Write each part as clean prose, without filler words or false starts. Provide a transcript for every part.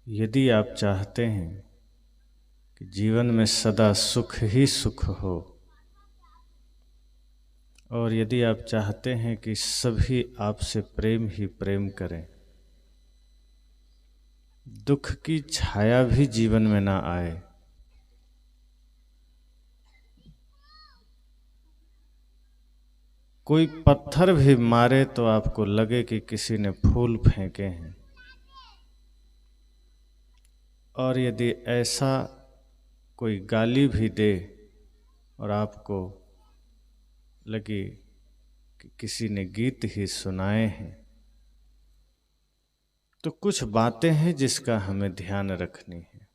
यदि आप चाहते हैं कि जीवन में सदा सुख ही सुख हो और यदि आप चाहते हैं कि सभी आपसे प्रेम ही प्रेम करें, दुख की छाया भी जीवन में ना आए, कोई पत्थर भी मारे तो आपको लगे कि किसी ने फूल फेंके हैं, और यदि ऐसा कोई गाली भी दे और आपको लगे कि किसी ने गीत ही सुनाए हैं, तो कुछ बातें हैं जिसका हमें ध्यान रखनी है।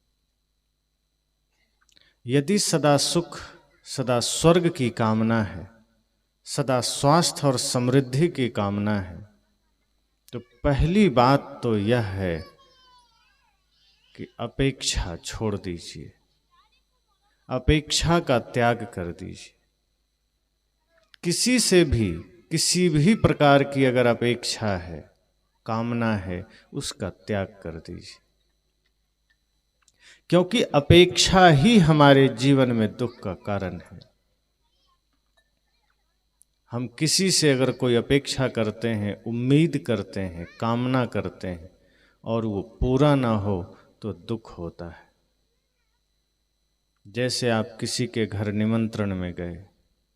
यदि सदा सुख, सदा स्वर्ग की कामना है, सदा स्वास्थ्य और समृद्धि की कामना है, तो पहली बात तो यह है कि अपेक्षा छोड़ दीजिए, अपेक्षा का त्याग कर दीजिए। किसी से भी, किसी भी प्रकार की अगर अपेक्षा है, कामना है, उसका त्याग कर दीजिए, क्योंकि अपेक्षा ही हमारे जीवन में दुख का कारण है। हम किसी से अगर कोई अपेक्षा करते हैं, उम्मीद करते हैं, कामना करते हैं और वो पूरा ना हो तो दुख होता है। जैसे आप किसी के घर निमंत्रण में गए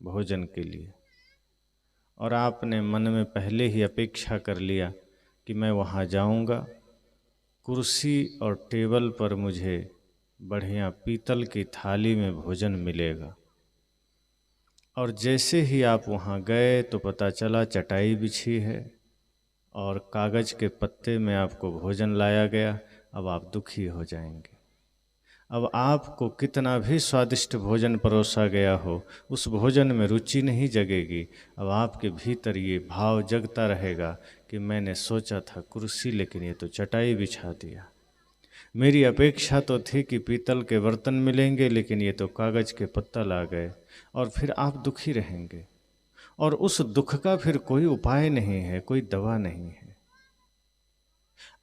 भोजन के लिए और आपने मन में पहले ही अपेक्षा कर लिया कि मैं वहाँ जाऊँगा, कुर्सी और टेबल पर मुझे बढ़िया पीतल की थाली में भोजन मिलेगा, और जैसे ही आप वहाँ गए तो पता चला चटाई बिछी है और कागज़ के पत्ते में आपको भोजन लाया गया। अब आप दुखी हो जाएंगे। अब आपको कितना भी स्वादिष्ट भोजन परोसा गया हो, उस भोजन में रुचि नहीं जगेगी। अब आपके भीतर ये भाव जगता रहेगा कि मैंने सोचा था कुर्सी, लेकिन ये तो चटाई बिछा दिया। मेरी अपेक्षा तो थी कि पीतल के बर्तन मिलेंगे, लेकिन ये तो कागज़ के पत्तल आ गए। और फिर आप दुखी रहेंगे, और उस दुख का फिर कोई उपाय नहीं है, कोई दवा नहीं है।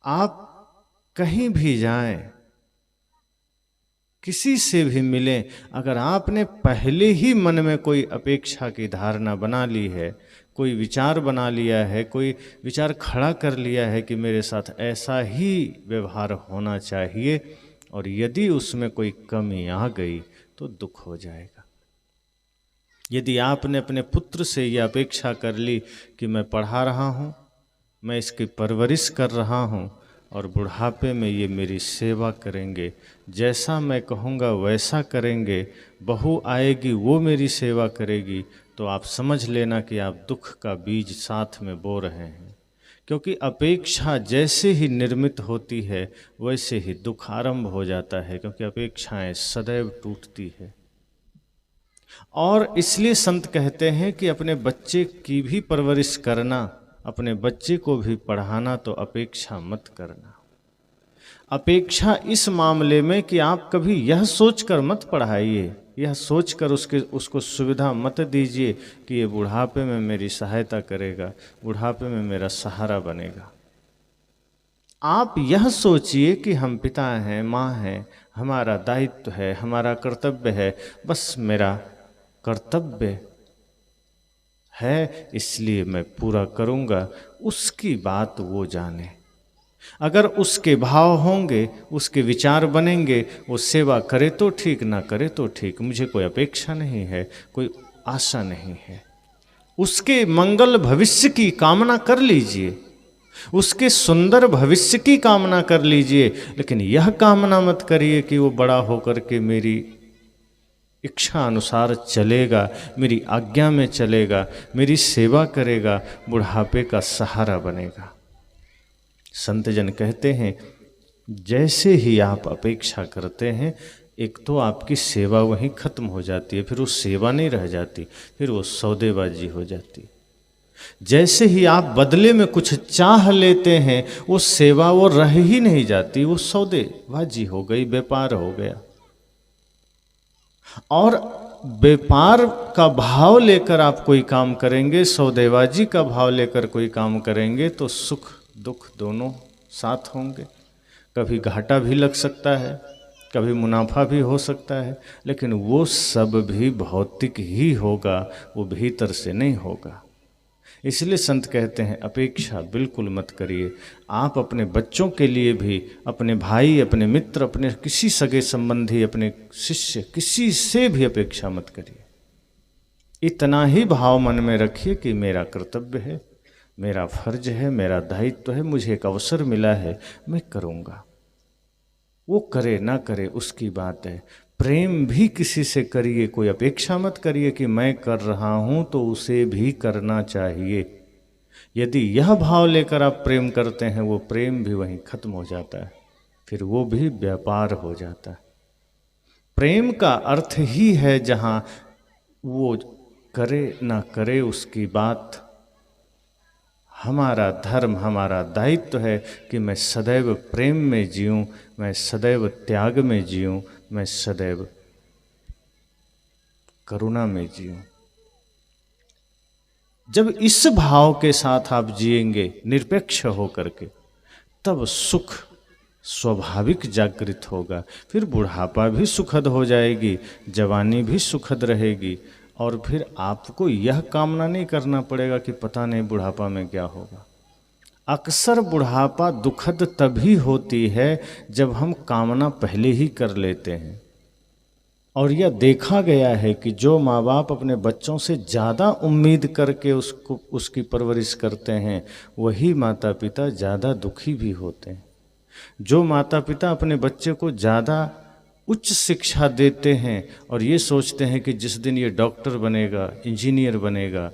आप कहीं भी जाएं, किसी से भी मिलें, अगर आपने पहले ही मन में कोई अपेक्षा की धारणा बना ली है, कोई विचार बना लिया है, कोई विचार खड़ा कर लिया है कि मेरे साथ ऐसा ही व्यवहार होना चाहिए, और यदि उसमें कोई कमी आ गई तो दुख हो जाएगा। यदि आपने अपने पुत्र से यह अपेक्षा कर ली कि मैं पढ़ा रहा हूँ, मैं इसकी परवरिश कर रहा हूँ और बुढ़ापे में ये मेरी सेवा करेंगे, जैसा मैं कहूँगा वैसा करेंगे, बहू आएगी वो मेरी सेवा करेगी, तो आप समझ लेना कि आप दुख का बीज साथ में बो रहे हैं। क्योंकि अपेक्षा जैसे ही निर्मित होती है वैसे ही दुख आरंभ हो जाता है, क्योंकि अपेक्षाएं सदैव टूटती है। और इसलिए संत कहते हैं कि अपने बच्चे की भी परवरिश करना, अपने बच्चे को भी पढ़ाना तो अपेक्षा मत करना। अपेक्षा इस मामले में कि आप कभी यह सोचकर मत पढ़ाइए, यह सोचकर उसको सुविधा मत दीजिए कि ये बुढ़ापे में मेरी सहायता करेगा, बुढ़ापे में मेरा सहारा बनेगा। आप यह सोचिए कि हम पिता हैं, माँ हैं, हमारा दायित्व है, हमारा कर्तव्य है, बस मेरा कर्तव्य है इसलिए मैं पूरा करूँगा। उसकी बात वो जाने। अगर उसके भाव होंगे, उसके विचार बनेंगे, वो सेवा करे तो ठीक, ना करे तो ठीक, मुझे कोई अपेक्षा नहीं है, कोई आशा नहीं है। उसके मंगल भविष्य की कामना कर लीजिए, उसके सुंदर भविष्य की कामना कर लीजिए, लेकिन यह कामना मत करिए कि वो बड़ा होकर के मेरी इच्छा अनुसार चलेगा, मेरी आज्ञा में चलेगा, मेरी सेवा करेगा, बुढ़ापे का सहारा बनेगा। संतजन कहते हैं जैसे ही आप अपेक्षा करते हैं, एक तो आपकी सेवा वहीं खत्म हो जाती है, फिर वो सेवा नहीं रह जाती, फिर वो सौदेबाजी हो जाती। जैसे ही आप बदले में कुछ चाह लेते हैं, वो सेवा वो रह ही नहीं जाती, वो सौदेबाजी हो गई, व्यापार हो गया। और व्यापार का भाव लेकर आप कोई काम करेंगे, सौदेबाजी का भाव लेकर कोई काम करेंगे, तो सुख दुख दोनों साथ होंगे। कभी घाटा भी लग सकता है, कभी मुनाफा भी हो सकता है, लेकिन वो सब भी भौतिक ही होगा, वो भीतर से नहीं होगा। इसलिए संत कहते हैं अपेक्षा बिल्कुल मत करिए। आप अपने बच्चों के लिए भी, अपने भाई, अपने मित्र, अपने किसी सगे संबंधी, अपने शिष्य, किसी से भी अपेक्षा मत करिए। इतना ही भाव मन में रखिए कि मेरा कर्तव्य है, मेरा फर्ज है, मेरा दायित्व है, मुझे एक अवसर मिला है, मैं करूँगा। वो करे ना करे उसकी बात है। प्रेम भी किसी से करिए, कोई अपेक्षा मत करिए कि मैं कर रहा हूँ तो उसे भी करना चाहिए। यदि यह भाव लेकर आप प्रेम करते हैं, वो प्रेम भी वहीं खत्म हो जाता है, फिर वो भी व्यापार हो जाता है। प्रेम का अर्थ ही है जहाँ वो करे ना करे उसकी बात। हमारा धर्म, हमारा दायित्व है कि मैं सदैव प्रेम में जीऊँ, मैं सदैव त्याग में जीऊँ, मैं सदैव करुणा में जीऊँ। जब इस भाव के साथ आप जिएंगे निरपेक्ष होकर के, तब सुख स्वाभाविक जागृत होगा। फिर बुढ़ापा भी सुखद हो जाएगी, जवानी भी सुखद रहेगी, और फिर आपको यह कामना नहीं करना पड़ेगा कि पता नहीं बुढ़ापा में क्या होगा। अक्सर बुढ़ापा दुखद तभी होती है जब हम कामना पहले ही कर लेते हैं। और यह देखा गया है कि जो माँ बाप अपने बच्चों से ज़्यादा उम्मीद करके उसकी परवरिश करते हैं, वही माता पिता ज़्यादा दुखी भी होते हैं। जो माता पिता अपने बच्चे को ज़्यादा उच्च शिक्षा देते हैं और ये सोचते हैं कि जिस दिन ये डॉक्टर बनेगा, इंजीनियर बनेगा,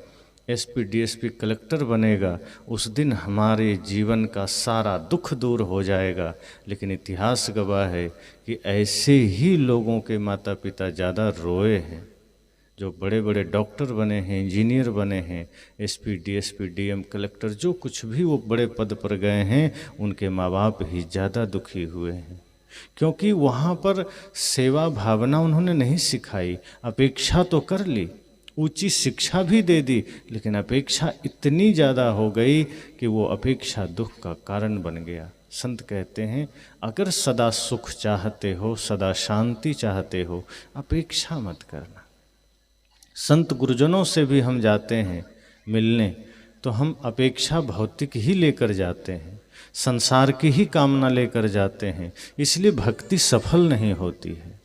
एसपी, डीएसपी, कलेक्टर बनेगा, उस दिन हमारे जीवन का सारा दुख दूर हो जाएगा, लेकिन इतिहास गवाह है कि ऐसे ही लोगों के माता पिता ज़्यादा रोए हैं। जो बड़े बड़े डॉक्टर बने हैं, इंजीनियर बने हैं, एसपी, डीएसपी, डीएम, कलेक्टर, जो कुछ भी वो बड़े पद पर गए हैं, उनके माँ बाप ही ज़्यादा दुखी हुए हैं, क्योंकि वहाँ पर सेवा भावना उन्होंने नहीं सिखाई। अपेक्षा तो कर ली, ऊंची शिक्षा भी दे दी, लेकिन अपेक्षा इतनी ज़्यादा हो गई कि वो अपेक्षा दुख का कारण बन गया। संत कहते हैं अगर सदा सुख चाहते हो, सदा शांति चाहते हो, अपेक्षा मत करना। संत गुरुजनों से भी हम जाते हैं मिलने, तो हम अपेक्षा भौतिक ही लेकर जाते हैं, संसार की ही कामना लेकर जाते हैं। इसलिए भक्ति सफल नहीं होती है,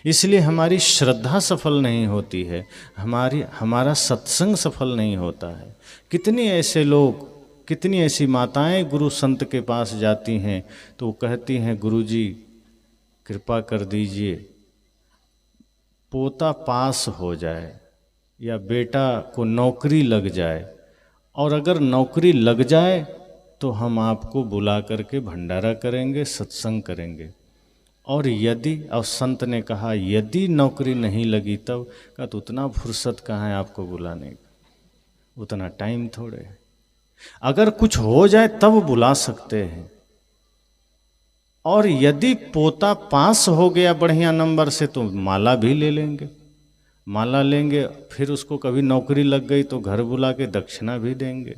इसलिए हमारी श्रद्धा सफल नहीं होती है, हमारा सत्संग सफल नहीं होता है। कितने ऐसे लोग, कितनी ऐसी माताएं गुरु संत के पास जाती हैं तो वो कहती हैं, गुरुजी कृपा कर दीजिए, पोता पास हो जाए या बेटा को नौकरी लग जाए, और अगर नौकरी लग जाए तो हम आपको बुला करके भंडारा करेंगे, सत्संग करेंगे। और यदि, और संत ने कहा यदि नौकरी नहीं लगी तब, का तो उतना फुर्सत कहाँ है आपको बुलाने का, उतना टाइम थोड़े है। अगर कुछ हो जाए तब बुला सकते हैं। और यदि पोता पास हो गया बढ़िया नंबर से तो माला भी ले लेंगे, माला लेंगे, फिर उसको कभी नौकरी लग गई तो घर बुला के दक्षिणा भी देंगे।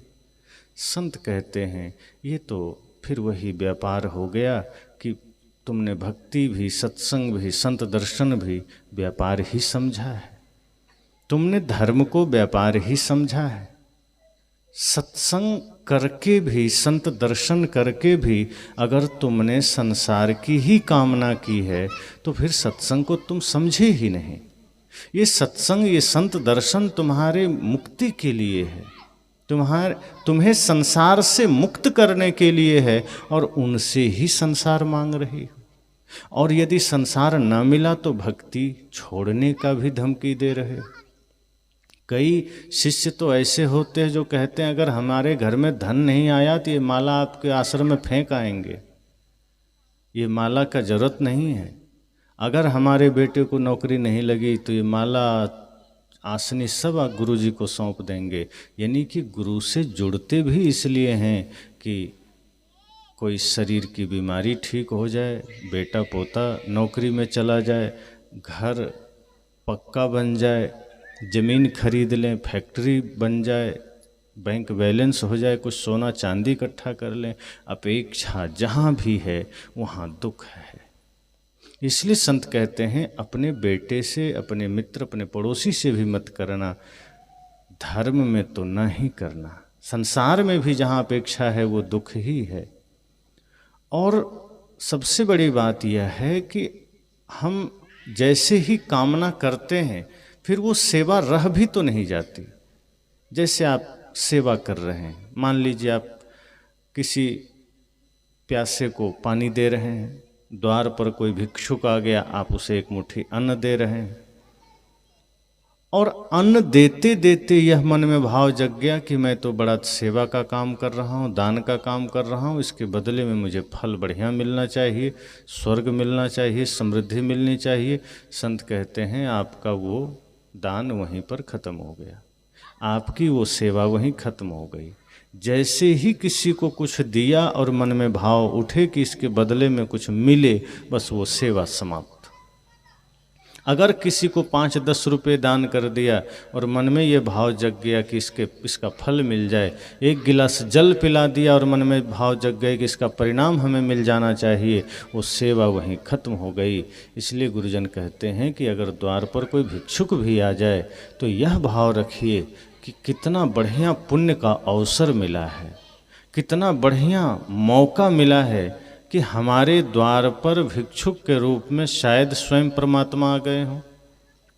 संत कहते हैं ये तो फिर वही व्यापार हो गया कि तुमने भक्ति भी, सत्संग भी, संत दर्शन भी व्यापार ही समझा है, तुमने धर्म को व्यापार ही समझा है। सत्संग करके भी, संत दर्शन करके भी अगर तुमने संसार की ही कामना की है तो फिर सत्संग को तुम समझे ही नहीं। ये सत्संग, ये संत दर्शन तुम्हारे मुक्ति के लिए है, तुम्हें संसार से मुक्त करने के लिए है, और उनसे ही संसार मांग रही हो। और यदि संसार न मिला तो भक्ति छोड़ने का भी धमकी दे रहे हो। कई शिष्य तो ऐसे होते हैं जो कहते हैं अगर हमारे घर में धन नहीं आया तो ये माला आपके आश्रम में फेंक आएंगे, ये माला का जरूरत नहीं है। अगर हमारे बेटे को नौकरी नहीं लगी तो ये माला, आसनी सब गुरु जी को सौंप देंगे। यानी कि गुरु से जुड़ते भी इसलिए हैं कि कोई शरीर की बीमारी ठीक हो जाए, बेटा पोता नौकरी में चला जाए, घर पक्का बन जाए, ज़मीन खरीद लें, फैक्ट्री बन जाए, बैंक बैलेंस हो जाए, कुछ सोना चांदी इकट्ठा कर लें, अपेक्षा जहाँ भी है वहाँ दुख है। इसलिए संत कहते हैं अपने बेटे से, अपने मित्र, अपने पड़ोसी से भी मत करना, धर्म में तो ना ही करना। संसार में भी जहाँ अपेक्षा है वो दुख ही है। और सबसे बड़ी बात यह है कि हम जैसे ही कामना करते हैं फिर वो सेवा रह भी तो नहीं जाती। जैसे आप सेवा कर रहे हैं, मान लीजिए आप किसी प्यासे को पानी दे रहे हैं, द्वार पर कोई भिक्षुक आ गया, आप उसे एक मुट्ठी अन्न दे रहे हैं, और अन्न देते देते यह मन में भाव जग गया कि मैं तो बड़ा सेवा का काम कर रहा हूँ, दान का काम कर रहा हूँ, इसके बदले में मुझे फल बढ़िया मिलना चाहिए, स्वर्ग मिलना चाहिए, समृद्धि मिलनी चाहिए। संत कहते हैं आपका वो दान वहीं पर खत्म हो गया, आपकी वो सेवा वहीं खत्म हो गई। जैसे ही किसी को कुछ दिया और मन में भाव उठे कि इसके बदले में कुछ मिले, बस वो सेवा समाप्त। अगर किसी को 5-10 रुपये दान कर दिया और मन में ये भाव जग गया कि इसका फल मिल जाए, एक गिलास जल पिला दिया और मन में भाव जग गए कि इसका परिणाम हमें मिल जाना चाहिए, वो सेवा वहीं खत्म हो गई। इसलिए गुरुजन कहते हैं कि अगर द्वार पर कोई भिक्षुक भी आ जाए तो यह भाव रखिए कि कितना बढ़िया पुण्य का अवसर मिला है, कितना बढ़िया मौका मिला है कि हमारे द्वार पर भिक्षुक के रूप में शायद स्वयं परमात्मा आ गए हों,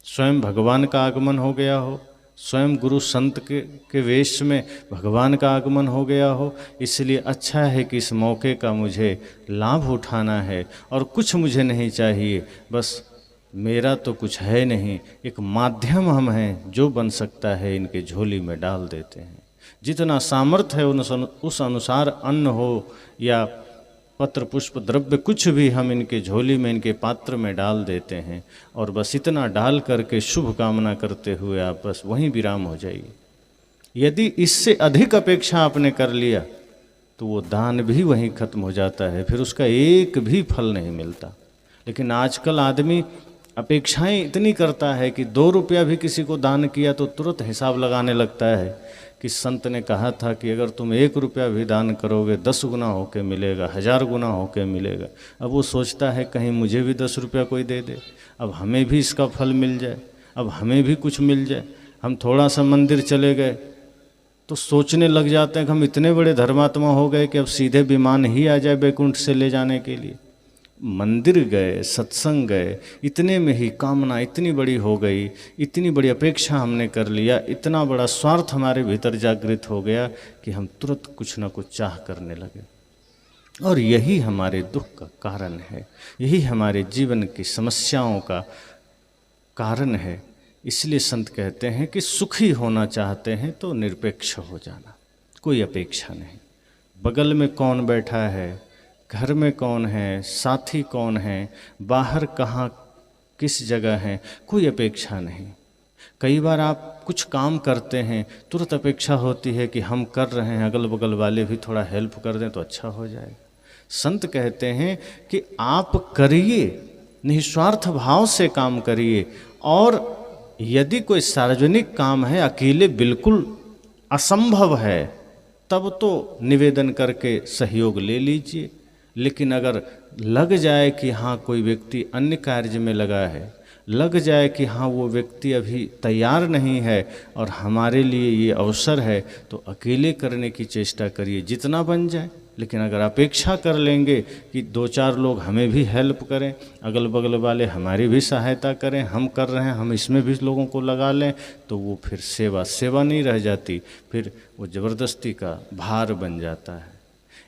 स्वयं भगवान का आगमन हो गया हो, स्वयं गुरु संत के वेश में भगवान का आगमन हो गया हो। इसलिए अच्छा है कि इस मौके का मुझे लाभ उठाना है, और कुछ मुझे नहीं चाहिए, बस मेरा तो कुछ है नहीं, एक माध्यम हम हैं, जो बन सकता है इनके झोली में डाल देते हैं। जितना सामर्थ्य है उस अनुसार अन्न हो या पत्र पुष्प द्रव्य कुछ भी हम इनके झोली में, इनके पात्र में डाल देते हैं, और बस इतना डाल करके शुभ कामना करते हुए आप बस वहीं विराम हो जाइए। यदि इससे अधिक अपेक्षा आपने कर लिया तो वो दान भी वहीं खत्म हो जाता है, फिर उसका एक भी फल नहीं मिलता। लेकिन आजकल आदमी अपेक्षाएं इतनी करता है कि 2 रुपया भी किसी को दान किया तो तुरंत हिसाब लगाने लगता है कि संत ने कहा था कि अगर तुम 1 रुपया भी दान करोगे 10 गुना होके मिलेगा, 1000 गुना होके मिलेगा। अब वो सोचता है कहीं मुझे भी 10 रुपया कोई दे दे, अब हमें भी इसका फल मिल जाए, अब हमें भी कुछ मिल जाए। हम थोड़ा सा मंदिर चले गए तो सोचने लग जाते हैं कि हम इतने बड़े धर्मात्मा हो गए कि अब सीधे विमान ही आ जाए बैकुंठ से ले जाने के लिए। मंदिर गए, सत्संग गए, इतने में ही कामना इतनी बड़ी हो गई, इतनी बड़ी अपेक्षा हमने कर लिया, इतना बड़ा स्वार्थ हमारे भीतर जागृत हो गया कि हम तुरंत कुछ ना कुछ चाह करने लगे। और यही हमारे दुख का कारण है, यही हमारे जीवन की समस्याओं का कारण है। इसलिए संत कहते हैं कि सुखी होना चाहते हैं तो निरपेक्ष हो जाना, कोई अपेक्षा नहीं। बगल में कौन बैठा है, घर में कौन है, साथी कौन है, बाहर कहाँ किस जगह है, कोई अपेक्षा नहीं। कई बार आप कुछ काम करते हैं, तुरंत अपेक्षा होती है कि हम कर रहे हैं, अगल बगल वाले भी थोड़ा हेल्प कर दें तो अच्छा हो जाएगा। संत कहते हैं कि आप करिए, निस्वार्थ भाव से काम करिए, और यदि कोई सार्वजनिक काम है, अकेले बिल्कुल असंभव है, तब तो निवेदन करके सहयोग ले लीजिए। लेकिन अगर लग जाए कि हाँ कोई व्यक्ति अन्य कार्य में लगा है, लग जाए कि हाँ वो व्यक्ति अभी तैयार नहीं है और हमारे लिए ये अवसर है, तो अकेले करने की चेष्टा करिए जितना बन जाए। लेकिन अगर अपेक्षा कर लेंगे कि 2-4 लोग हमें भी हेल्प करें, अगल बगल वाले हमारी भी सहायता करें, हम कर रहे हैं हम इसमें भी लोगों को लगा लें, तो वो फिर सेवा नहीं रह जाती, फिर वो ज़बरदस्ती का भार बन जाता है।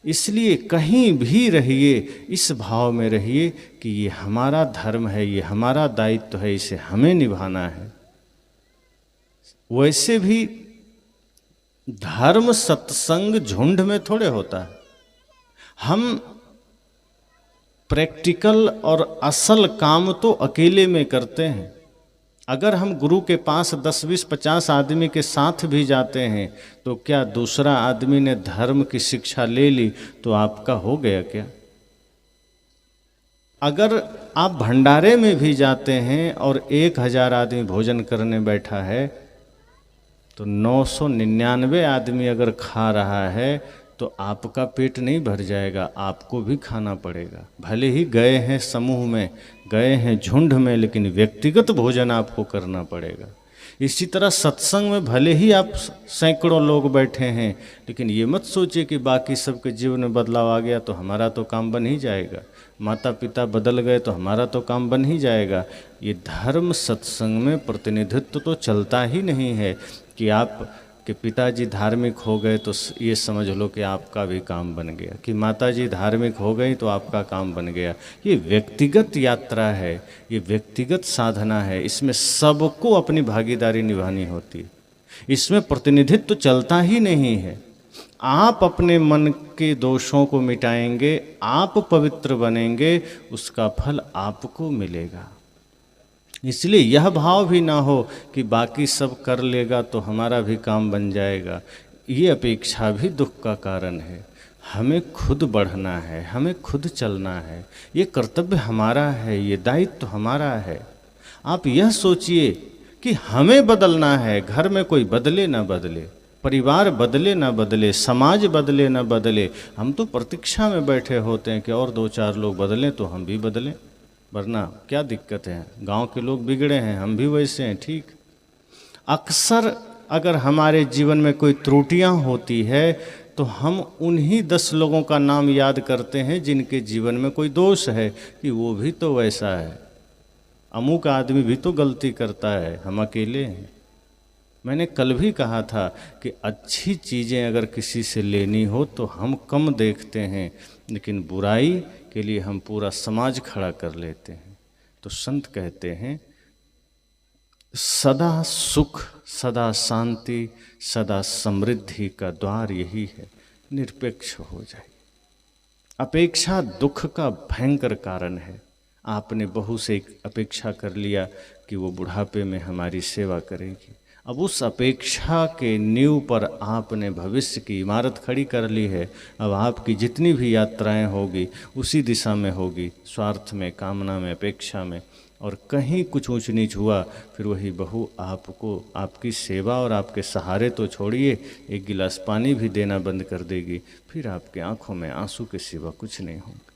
इसलिए कहीं भी रहिए, इस भाव में रहिए कि ये हमारा धर्म है, ये हमारा दायित्व है, इसे हमें निभाना है। वैसे भी धर्म सत्संग झुंड में थोड़े होता है। हम प्रैक्टिकल और असल काम तो अकेले में करते हैं। अगर हम गुरु के पास 10, 20, 50 आदमी के साथ भी जाते हैं तो क्या दूसरा आदमी ने धर्म की शिक्षा ले ली तो आपका हो गया क्या? अगर आप भंडारे में भी जाते हैं और 1000 आदमी भोजन करने बैठा है तो 999 आदमी अगर खा रहा है तो आपका पेट नहीं भर जाएगा, आपको भी खाना पड़ेगा। भले ही गए हैं समूह में, गए हैं झुंड में, लेकिन व्यक्तिगत भोजन आपको करना पड़ेगा। इसी तरह सत्संग में भले ही आप सैकड़ों लोग बैठे हैं, लेकिन ये मत सोचिए कि बाकी सबके जीवन में बदलाव आ गया तो हमारा तो काम बन ही जाएगा, माता पिता बदल गए तो हमारा तो काम बन ही जाएगा। ये धर्म सत्संग में प्रतिनिधित्व तो चलता ही नहीं है कि आप कि पिताजी धार्मिक हो गए तो ये समझ लो कि आपका भी काम बन गया, कि माताजी धार्मिक हो गई तो आपका काम बन गया। ये व्यक्तिगत यात्रा है, ये व्यक्तिगत साधना है, इसमें सबको अपनी भागीदारी निभानी होती है। इसमें प्रतिनिधित्व तो चलता ही नहीं है। आप अपने मन के दोषों को मिटाएंगे, आप पवित्र बनेंगे, उसका फल आपको मिलेगा। इसलिए यह भाव भी ना हो कि बाकी सब कर लेगा तो हमारा भी काम बन जाएगा। ये अपेक्षा भी दुख का कारण है। हमें खुद बढ़ना है, हमें खुद चलना है, ये कर्तव्य हमारा है, ये दायित्व हमारा है। आप यह सोचिए कि हमें बदलना है, घर में कोई बदले ना बदले, परिवार बदले ना बदले, समाज बदले ना बदले, हम तो प्रतीक्षा में बैठे होते हैं कि और 2-4 लोग बदलें तो हम भी बदलें, वरना क्या दिक्कत है, गांव के लोग बिगड़े हैं, हम भी वैसे हैं, ठीक। अक्सर अगर हमारे जीवन में कोई त्रुटियां होती है तो हम उन्हीं 10 लोगों का नाम याद करते हैं जिनके जीवन में कोई दोष है, कि वो भी तो वैसा है, अमुक आदमी भी तो गलती करता है, हम अकेले हैं। मैंने कल भी कहा था कि अच्छी चीज़ें अगर किसी से लेनी हो तो हम कम देखते हैं, लेकिन बुराई के लिए हम पूरा समाज खड़ा कर लेते हैं। तो संत कहते हैं सदा सुख, सदा शांति, सदा समृद्धि का द्वार यही है, निरपेक्ष हो जाए। अपेक्षा दुख का भयंकर कारण है। आपने बहू से अपेक्षा कर लिया कि वो बुढ़ापे में हमारी सेवा करेगी, अब उस अपेक्षा के नींव पर आपने भविष्य की इमारत खड़ी कर ली है। अब आपकी जितनी भी यात्राएं होगी उसी दिशा में होगी, स्वार्थ में, कामना में, अपेक्षा में, और कहीं कुछ ऊंच नीच हुआ फिर वही बहू आपको आपकी सेवा और आपके सहारे तो छोड़िए, एक गिलास पानी भी देना बंद कर देगी, फिर आपकी आंखों में आंसू के सिवा कुछ नहीं होगा।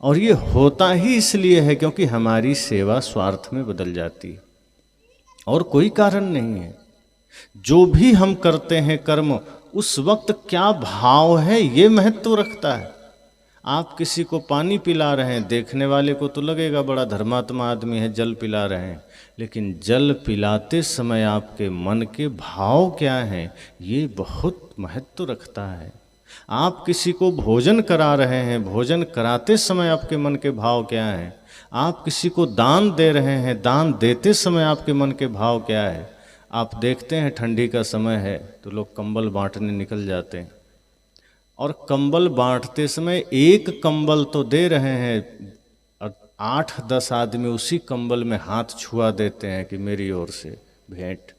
और ये होता ही इसलिए है क्योंकि हमारी सेवा स्वार्थ में बदल जाती है, और कोई कारण नहीं है। जो भी हम करते हैं कर्म, उस वक्त क्या भाव है ये महत्व रखता है। आप किसी को पानी पिला रहे हैं, देखने वाले को तो लगेगा बड़ा धर्मात्मा आदमी है, जल पिला रहे हैं, लेकिन जल पिलाते समय आपके मन के भाव क्या हैं ये बहुत महत्व रखता है। आप किसी को भोजन करा रहे हैं, भोजन कराते समय आपके मन के भाव क्या हैं। आप किसी को दान दे रहे हैं, दान देते समय आपके मन के भाव क्या है। आप देखते हैं ठंडी का समय है तो लोग कंबल बांटने निकल जाते हैं, और कंबल बांटते समय एक कंबल तो दे रहे हैं और 8-10 आदमी उसी कंबल में हाथ छुआ देते हैं कि मेरी ओर से भेंट।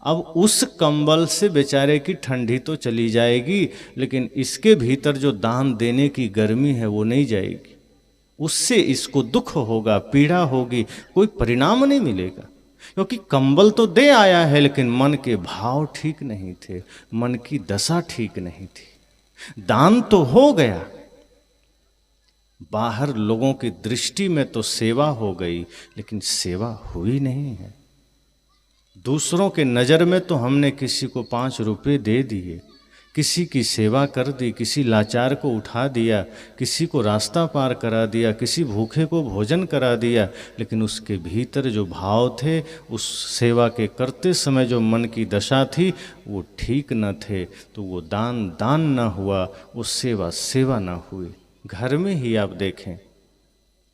अब उस कंबल से बेचारे की ठंडी तो चली जाएगी, लेकिन इसके भीतर जो दान देने की गर्मी है वो नहीं जाएगी, उससे इसको दुख होगा, पीड़ा होगी, कोई परिणाम नहीं मिलेगा। क्योंकि कंबल तो दे आया है लेकिन मन के भाव ठीक नहीं थे, मन की दशा ठीक नहीं थी। दान तो हो गया, बाहर लोगों की दृष्टि में तो सेवा हो गई, लेकिन सेवा हुई नहीं है। दूसरों के नज़र में तो हमने किसी को 5 रुपए दे दिए, किसी की सेवा कर दी, किसी लाचार को उठा दिया, किसी को रास्ता पार करा दिया, किसी भूखे को भोजन करा दिया, लेकिन उसके भीतर जो भाव थे, उस सेवा के करते समय जो मन की दशा थी वो ठीक न थे, तो वो दान दान न हुआ, वो सेवा सेवा न हुई। घर में ही आप देखें,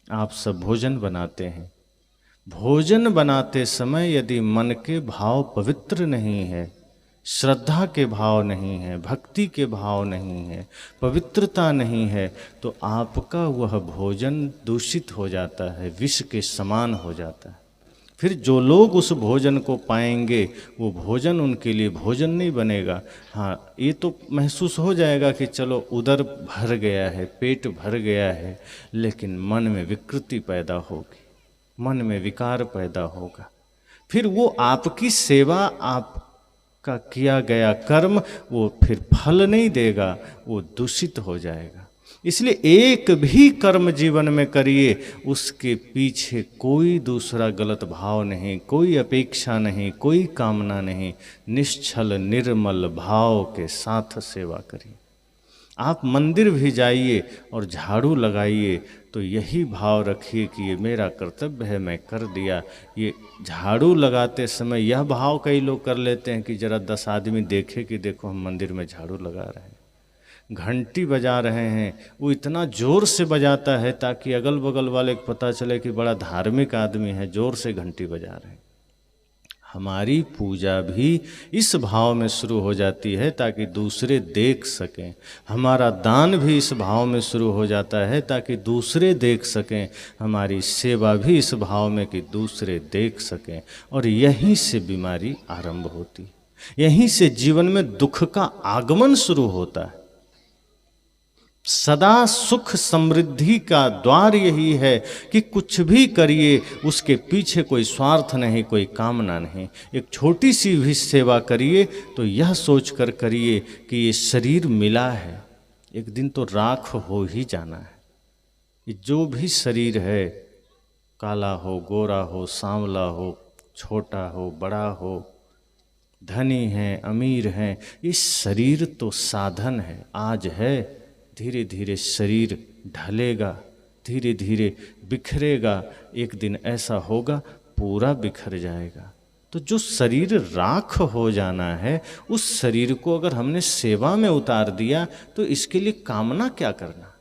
आप सब भोजन बनाते हैं, भोजन बनाते समय यदि मन के भाव पवित्र नहीं है, श्रद्धा के भाव नहीं है, भक्ति के भाव नहीं है, पवित्रता नहीं है, तो आपका वह भोजन दूषित हो जाता है, विष के समान हो जाता है। फिर जो लोग उस भोजन को पाएंगे वो भोजन उनके लिए भोजन नहीं बनेगा। हाँ, ये तो महसूस हो जाएगा कि चलो उदर भर गया है, पेट भर गया है, लेकिन मन में विकृति पैदा होगी, मन में विकार पैदा होगा। फिर वो आपकी सेवा आप का किया गया कर्म वो फिर फल नहीं देगा, वो दूषित हो जाएगा। इसलिए एक भी कर्म जीवन में करिए, उसके पीछे कोई दूसरा गलत भाव नहीं, कोई अपेक्षा नहीं, कोई कामना नहीं, निश्चल निर्मल भाव के साथ सेवा करिए। आप मंदिर भी जाइए और झाड़ू लगाइए तो यही भाव रखिए कि ये मेरा कर्तव्य है, मैं कर दिया। ये झाड़ू लगाते समय यह भाव कई लोग कर लेते हैं कि जरा 10 आदमी देखे कि देखो हम मंदिर में झाड़ू लगा रहे हैं। घंटी बजा रहे हैं, वो इतना ज़ोर से बजाता है ताकि अगल बगल वाले को पता चले कि बड़ा धार्मिक आदमी है, ज़ोर से घंटी बजा रहे हैं। हमारी पूजा भी इस भाव में शुरू हो जाती है ताकि दूसरे देख सकें। हमारा दान भी इस भाव में शुरू हो जाता है ताकि दूसरे देख सकें। हमारी सेवा भी इस भाव में कि दूसरे देख सकें। और यहीं से बीमारी आरंभ होती है, यहीं से जीवन में दुख का आगमन शुरू होता है। सदा सुख समृद्धि का द्वार यही है कि कुछ भी करिए उसके पीछे कोई स्वार्थ नहीं, कोई कामना नहीं। एक छोटी सी भी सेवा करिए तो यह सोचकर करिए कि ये शरीर मिला है, एक दिन तो राख हो ही जाना है। ये जो भी शरीर है, काला हो, गोरा हो, सांवला हो, छोटा हो, बड़ा हो, धनी है, अमीर है, ये शरीर तो साधन है। आज है, धीरे धीरे शरीर ढलेगा, धीरे धीरे बिखरेगा, एक दिन ऐसा होगा पूरा बिखर जाएगा। तो जो शरीर राख हो जाना है, उस शरीर को अगर हमने सेवा में उतार दिया तो इसके लिए कामना क्या करना,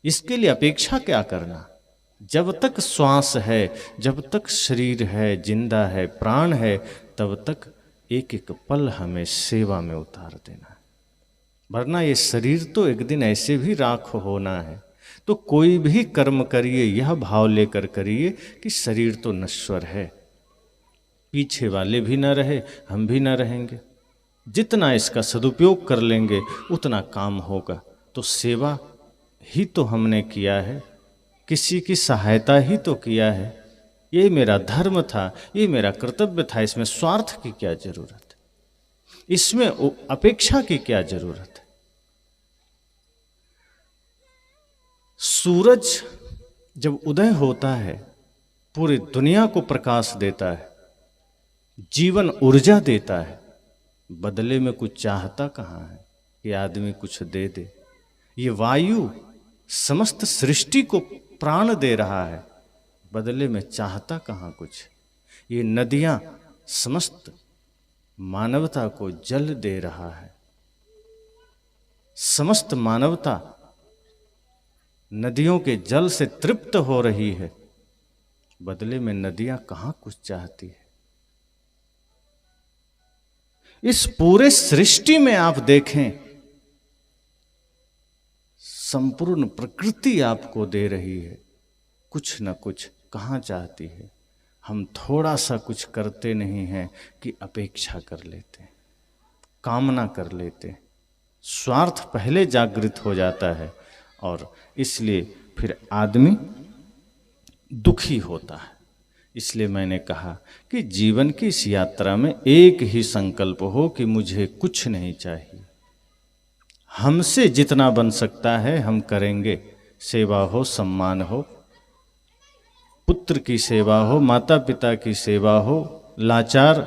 इसके लिए अपेक्षा क्या करना। जब तक श्वास है, जब तक शरीर है, जिंदा है, प्राण है, तब तक एक एक पल हमें सेवा में उतार देना है। वरना ये शरीर तो एक दिन ऐसे भी राख होना है। तो कोई भी कर्म करिए यह भाव लेकर करिए कि शरीर तो नश्वर है, पीछे वाले भी न रहे, हम भी न रहेंगे। जितना इसका सदुपयोग कर लेंगे उतना काम होगा। तो सेवा ही तो हमने किया है, किसी की सहायता ही तो किया है। ये मेरा धर्म था, ये मेरा कर्तव्य था, इसमें स्वार्थ की क्या जरूरत है, इसमें अपेक्षा की क्या जरूरत है। सूरज जब उदय होता है पूरी दुनिया को प्रकाश देता है, जीवन ऊर्जा देता है, बदले में कुछ चाहता कहाँ है कि आदमी कुछ दे दे। ये वायु समस्त सृष्टि को प्राण दे रहा है, बदले में चाहता कहाँ कुछ। ये नदियाँ समस्त मानवता को जल दे रहा है, समस्त मानवता नदियों के जल से तृप्त हो रही है, बदले में नदियां कहाँ कुछ चाहती है। इस पूरे सृष्टि में आप देखें, संपूर्ण प्रकृति आपको दे रही है, कुछ न कुछ कहाँ चाहती है। हम थोड़ा सा कुछ करते नहीं हैं कि अपेक्षा कर लेते हैं, कामना कर लेते हैं, स्वार्थ पहले जागृत हो जाता है और इसलिए फिर आदमी दुखी होता है। इसलिए मैंने कहा कि जीवन की इस यात्रा में एक ही संकल्प हो कि मुझे कुछ नहीं चाहिए, हमसे जितना बन सकता है हम करेंगे। सेवा हो, सम्मान हो, पुत्र की सेवा हो, माता पिता की सेवा हो, लाचार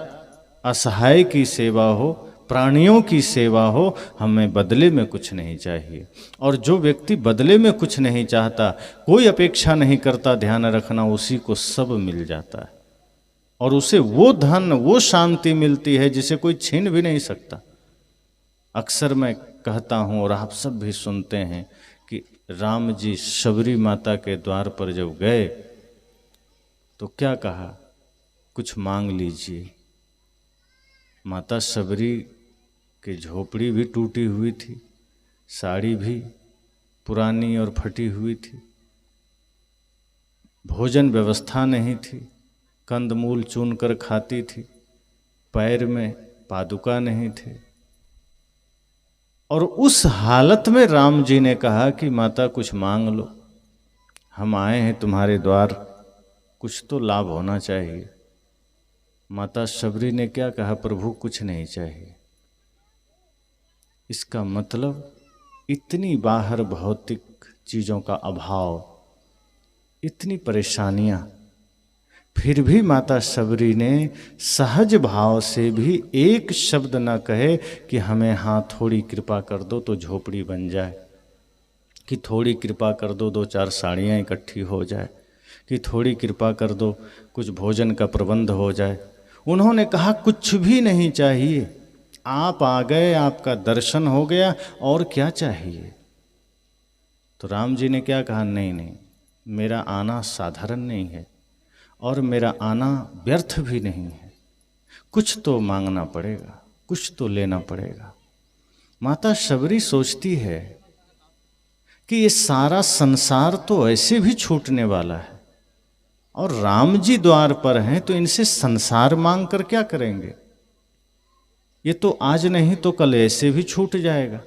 असहाय की सेवा हो, प्राणियों की सेवा हो, हमें बदले में कुछ नहीं चाहिए। और जो व्यक्ति बदले में कुछ नहीं चाहता, कोई अपेक्षा नहीं करता, ध्यान रखना उसी को सब मिल जाता है और उसे वो धन, वो शांति मिलती है जिसे कोई छीन भी नहीं सकता। अक्सर मैं कहता हूँ और आप सब भी सुनते हैं कि राम जी शबरी माता के द्वार पर जब गए तो क्या कहा, कुछ मांग लीजिए। माता शबरी की झोपड़ी भी टूटी हुई थी, साड़ी भी पुरानी और फटी हुई थी, भोजन व्यवस्था नहीं थी, कंदमूल चुन कर खाती थी, पैर में पादुका नहीं थे। और उस हालत में राम जी ने कहा कि माता कुछ मांग लो, हम आए हैं तुम्हारे द्वार, कुछ तो लाभ होना चाहिए। माता शबरी ने क्या कहा, प्रभु कुछ नहीं चाहिए। इसका मतलब इतनी बाहर भौतिक चीज़ों का अभाव, इतनी परेशानियां, फिर भी माता शबरी ने सहज भाव से भी एक शब्द न कहे कि हमें हाँ थोड़ी कृपा कर दो तो झोपड़ी बन जाए, कि थोड़ी कृपा कर दो 2-4 साड़ियाँ इकट्ठी हो जाए, कि थोड़ी कृपा कर दो कुछ भोजन का प्रबंध हो जाए। उन्होंने कहा कुछ भी नहीं चाहिए, आप आ गए, आपका दर्शन हो गया, और क्या चाहिए। तो राम जी ने क्या कहा, नहीं नहीं, मेरा आना साधारण नहीं है और मेरा आना व्यर्थ भी नहीं है, कुछ तो मांगना पड़ेगा, कुछ तो लेना पड़ेगा। माता शबरी सोचती है कि ये सारा संसार तो ऐसे भी छूटने वाला है और राम जी द्वार पर हैं तो इनसे संसार मांग कर क्या करेंगे, ये तो आज नहीं तो कल ऐसे भी छूट जाएगा।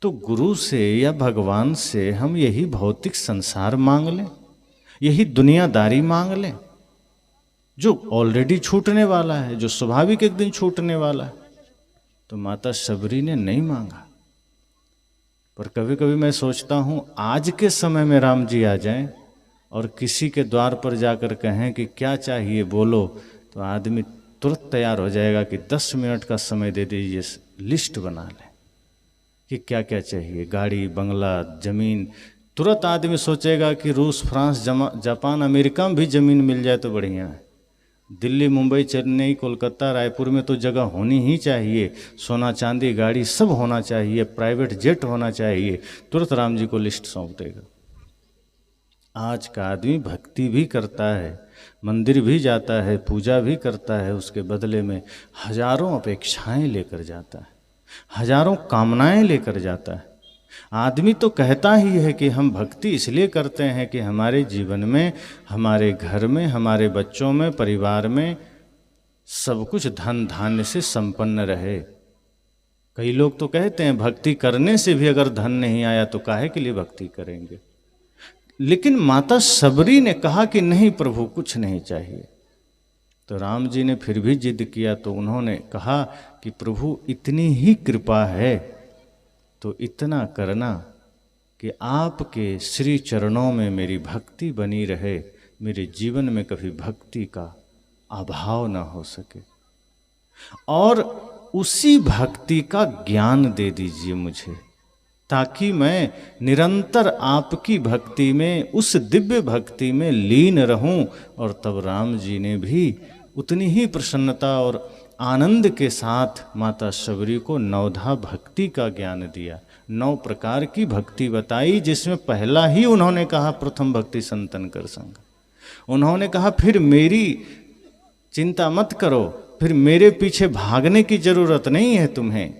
तो गुरु से या भगवान से हम यही भौतिक संसार मांग लें, यही दुनियादारी मांग लें, जो ऑलरेडी छूटने वाला है, जो स्वाभाविक एक दिन छूटने वाला है। तो माता शबरी ने नहीं मांगा। पर कभी कभी मैं सोचता हूँ आज के समय में राम जी आ जाएं और किसी के द्वार पर जाकर कहें कि क्या चाहिए बोलो, तो आदमी तुरंत तैयार हो जाएगा कि 10 मिनट का समय दे दीजिए, लिस्ट बना लें कि क्या क्या चाहिए, गाड़ी, बंगला, ज़मीन। तुरंत आदमी सोचेगा कि रूस, फ्रांस, जापान, अमेरिका में भी ज़मीन मिल जाए तो बढ़िया है। दिल्ली, मुंबई, चेन्नई, कोलकाता, रायपुर में तो जगह होनी ही चाहिए, सोना चांदी, गाड़ी सब होना चाहिए, प्राइवेट जेट होना चाहिए। तुरंत राम जी को लिस्ट सौंप देगा। आज का आदमी भक्ति भी करता है, मंदिर भी जाता है, पूजा भी करता है, उसके बदले में हजारों अपेक्षाएं लेकर जाता है, हजारों कामनाएं लेकर जाता है। आदमी तो कहता ही है कि हम भक्ति इसलिए करते हैं कि हमारे जीवन में, हमारे घर में, हमारे बच्चों में, परिवार में सब कुछ धन धान्य से संपन्न रहे। कई लोग तो कहते हैं भक्ति करने से भी अगर धन नहीं आया तो काहे के लिए भक्ति करेंगे। लेकिन माता शबरी ने कहा कि नहीं प्रभु कुछ नहीं चाहिए। तो राम जी ने फिर भी जिद किया, तो उन्होंने कहा कि प्रभु इतनी ही कृपा है तो इतना करना कि आपके श्री चरणों में मेरी भक्ति बनी रहे, मेरे जीवन में कभी भक्ति का अभाव न हो सके, और उसी भक्ति का ज्ञान दे दीजिए मुझे, ताकि मैं निरंतर आपकी भक्ति में, उस दिव्य भक्ति में लीन रहूं। और तब राम जी ने भी उतनी ही प्रसन्नता और आनंद के साथ माता शबरी को नवधा भक्ति का ज्ञान दिया, 9 प्रकार की भक्ति बताई, जिसमें पहला ही उन्होंने कहा प्रथम भक्ति संतन कर संग। उन्होंने कहा फिर मेरी चिंता मत करो, फिर मेरे पीछे भागने की जरूरत नहीं है तुम्हें,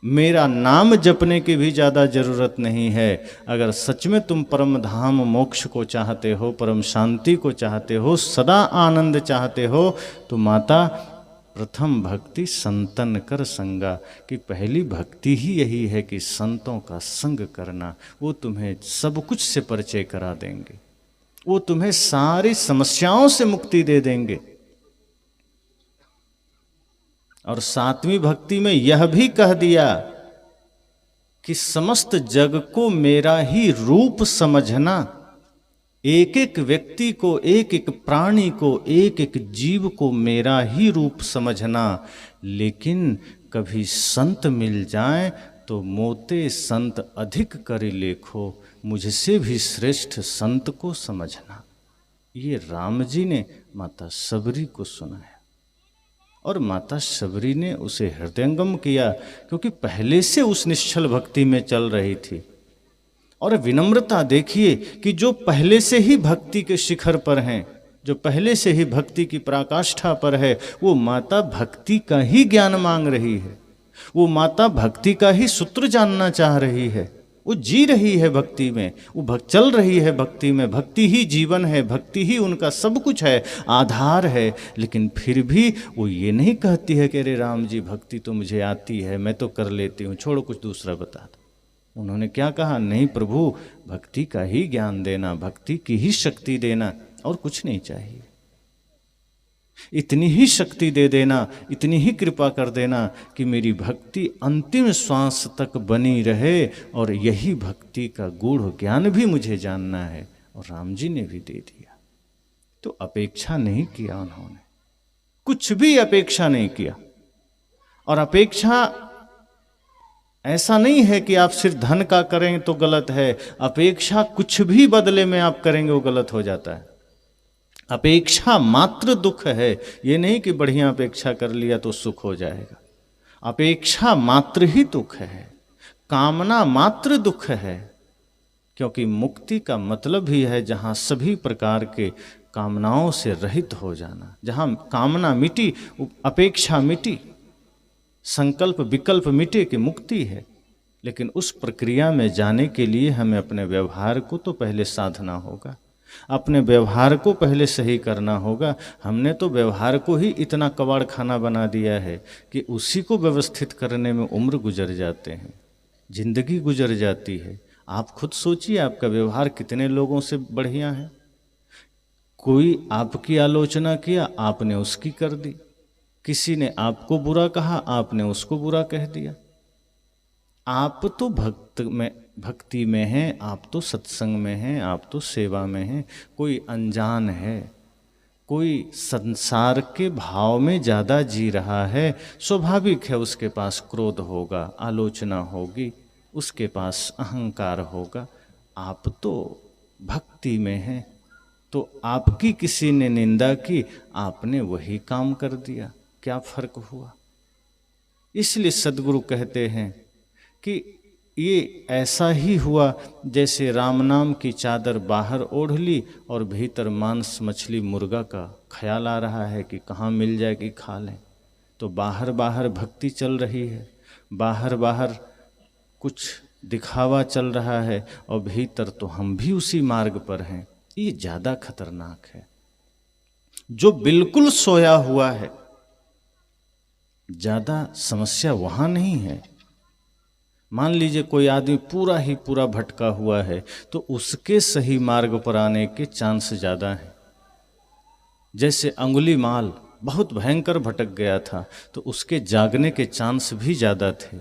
मेरा नाम जपने की भी ज़्यादा ज़रूरत नहीं है। अगर सच में तुम परम धाम मोक्ष को चाहते हो, परम शांति को चाहते हो, सदा आनंद चाहते हो, तो माता प्रथम भक्ति संतन कर संगा, कि पहली भक्ति ही यही है कि संतों का संग करना। वो तुम्हें सब कुछ से परिचय करा देंगे, वो तुम्हें सारी समस्याओं से मुक्ति दे देंगे। और 7वीं भक्ति में यह भी कह दिया कि समस्त जग को मेरा ही रूप समझना, एक एक व्यक्ति को, एक एक प्राणी को, एक एक जीव को मेरा ही रूप समझना। लेकिन कभी संत मिल जाए तो मोते संत अधिक करि लेखो, मुझसे भी श्रेष्ठ संत को समझना। ये राम जी ने माता शबरी को सुनाया और माता शबरी ने उसे हृदयंगम किया, क्योंकि पहले से उस निश्चल भक्ति में चल रही थी। और विनम्रता देखिए कि जो पहले से ही भक्ति के शिखर पर हैं, जो पहले से ही भक्ति की पराकाष्ठा पर है, वो माता भक्ति का ही ज्ञान मांग रही है, वो माता भक्ति का ही सूत्र जानना चाह रही है, वो जी रही है भक्ति में, वो चल रही है भक्ति में। भक्ति ही जीवन है, भक्ति ही उनका सब कुछ है, आधार है। लेकिन फिर भी वो ये नहीं कहती है कि अरे राम जी भक्ति तो मुझे आती है, मैं तो कर लेती हूँ, छोड़ो कुछ दूसरा बता दो। उन्होंने क्या कहा, नहीं प्रभु भक्ति का ही ज्ञान देना, भक्ति की ही शक्ति देना, और कुछ नहीं चाहिए। इतनी ही शक्ति दे देना, इतनी ही कृपा कर देना कि मेरी भक्ति अंतिम श्वास तक बनी रहे, और यही भक्ति का गूढ़ ज्ञान भी मुझे जानना है, और राम जी ने भी दे दिया। तो अपेक्षा नहीं किया उन्होंने, कुछ भी अपेक्षा नहीं किया। और अपेक्षा ऐसा नहीं है कि आप सिर्फ धन का करें तो गलत है, अपेक्षा कुछ भी बदले में आप करेंगे वो गलत हो जाता है। अपेक्षा मात्र दुख है, ये नहीं कि बढ़िया अपेक्षा कर लिया तो सुख हो जाएगा। अपेक्षा मात्र ही दुख है, कामना मात्र दुख है, क्योंकि मुक्ति का मतलब ही है जहाँ सभी प्रकार के कामनाओं से रहित हो जाना। जहाँ कामना मिटी, अपेक्षा मिटी, संकल्प विकल्प मिटे कि मुक्ति है। लेकिन उस प्रक्रिया में जाने के लिए हमें अपने व्यवहार को तो पहले साधना होगा, अपने व्यवहार को पहले सही करना होगा। हमने तो व्यवहार को ही इतना कबाड़ खाना बना दिया है कि उसी को व्यवस्थित करने में उम्र गुजर जाते हैं, जिंदगी गुजर जाती है। आप खुद सोचिए, आपका व्यवहार कितने लोगों से बढ़िया है। कोई आपकी आलोचना किया, आपने उसकी कर दी। किसी ने आपको बुरा कहा, आपने उसको बुरा कह दिया। आप तो भक्ति में हैं, आप तो सत्संग में हैं, आप तो सेवा में हैं। कोई अनजान है, कोई संसार के भाव में ज़्यादा जी रहा है, स्वाभाविक है उसके पास क्रोध होगा, आलोचना होगी, उसके पास अहंकार होगा। आप तो भक्ति में हैं, तो आपकी किसी ने निंदा की, आपने वही काम कर दिया, क्या फर्क हुआ? इसलिए सद्गुरु कहते हैं कि ये ऐसा ही हुआ जैसे राम नाम की चादर बाहर ओढ़ ली और भीतर मांस मछली मुर्गा का ख्याल आ रहा है कि कहाँ मिल जाएगी, खा लें। तो बाहर बाहर भक्ति चल रही है, बाहर बाहर कुछ दिखावा चल रहा है, और भीतर तो हम भी उसी मार्ग पर हैं। ये ज़्यादा खतरनाक है। जो बिल्कुल सोया हुआ है, ज़्यादा समस्या वहाँ नहीं है। मान लीजिए कोई आदमी पूरा ही पूरा भटका हुआ है, तो उसके सही मार्ग पर आने के चांस ज़्यादा हैं। जैसे अंगुलीमाल बहुत भयंकर भटक गया था, तो उसके जागने के चांस भी ज़्यादा थे।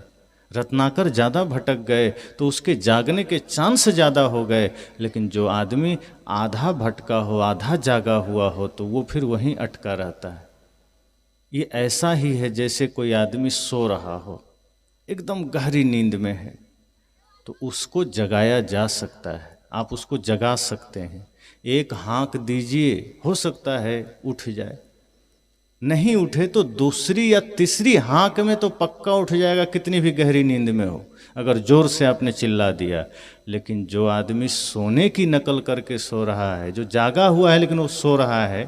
रत्नाकर ज़्यादा भटक गए तो उसके जागने के चांस ज़्यादा हो गए। लेकिन जो आदमी आधा भटका हो, आधा जागा हुआ हो, तो वो फिर वहीं अटका रहता है। ये ऐसा ही है जैसे कोई आदमी सो रहा हो, एकदम गहरी नींद में है, तो उसको जगाया जा सकता है, आप उसको जगा सकते हैं। एक हाँक दीजिए, हो सकता है उठ जाए, नहीं उठे तो दूसरी या तीसरी हाँक में तो पक्का उठ जाएगा, कितनी भी गहरी नींद में हो, अगर जोर से आपने चिल्ला दिया। लेकिन जो आदमी सोने की नकल करके सो रहा है, जो जागा हुआ है लेकिन वो सो रहा है,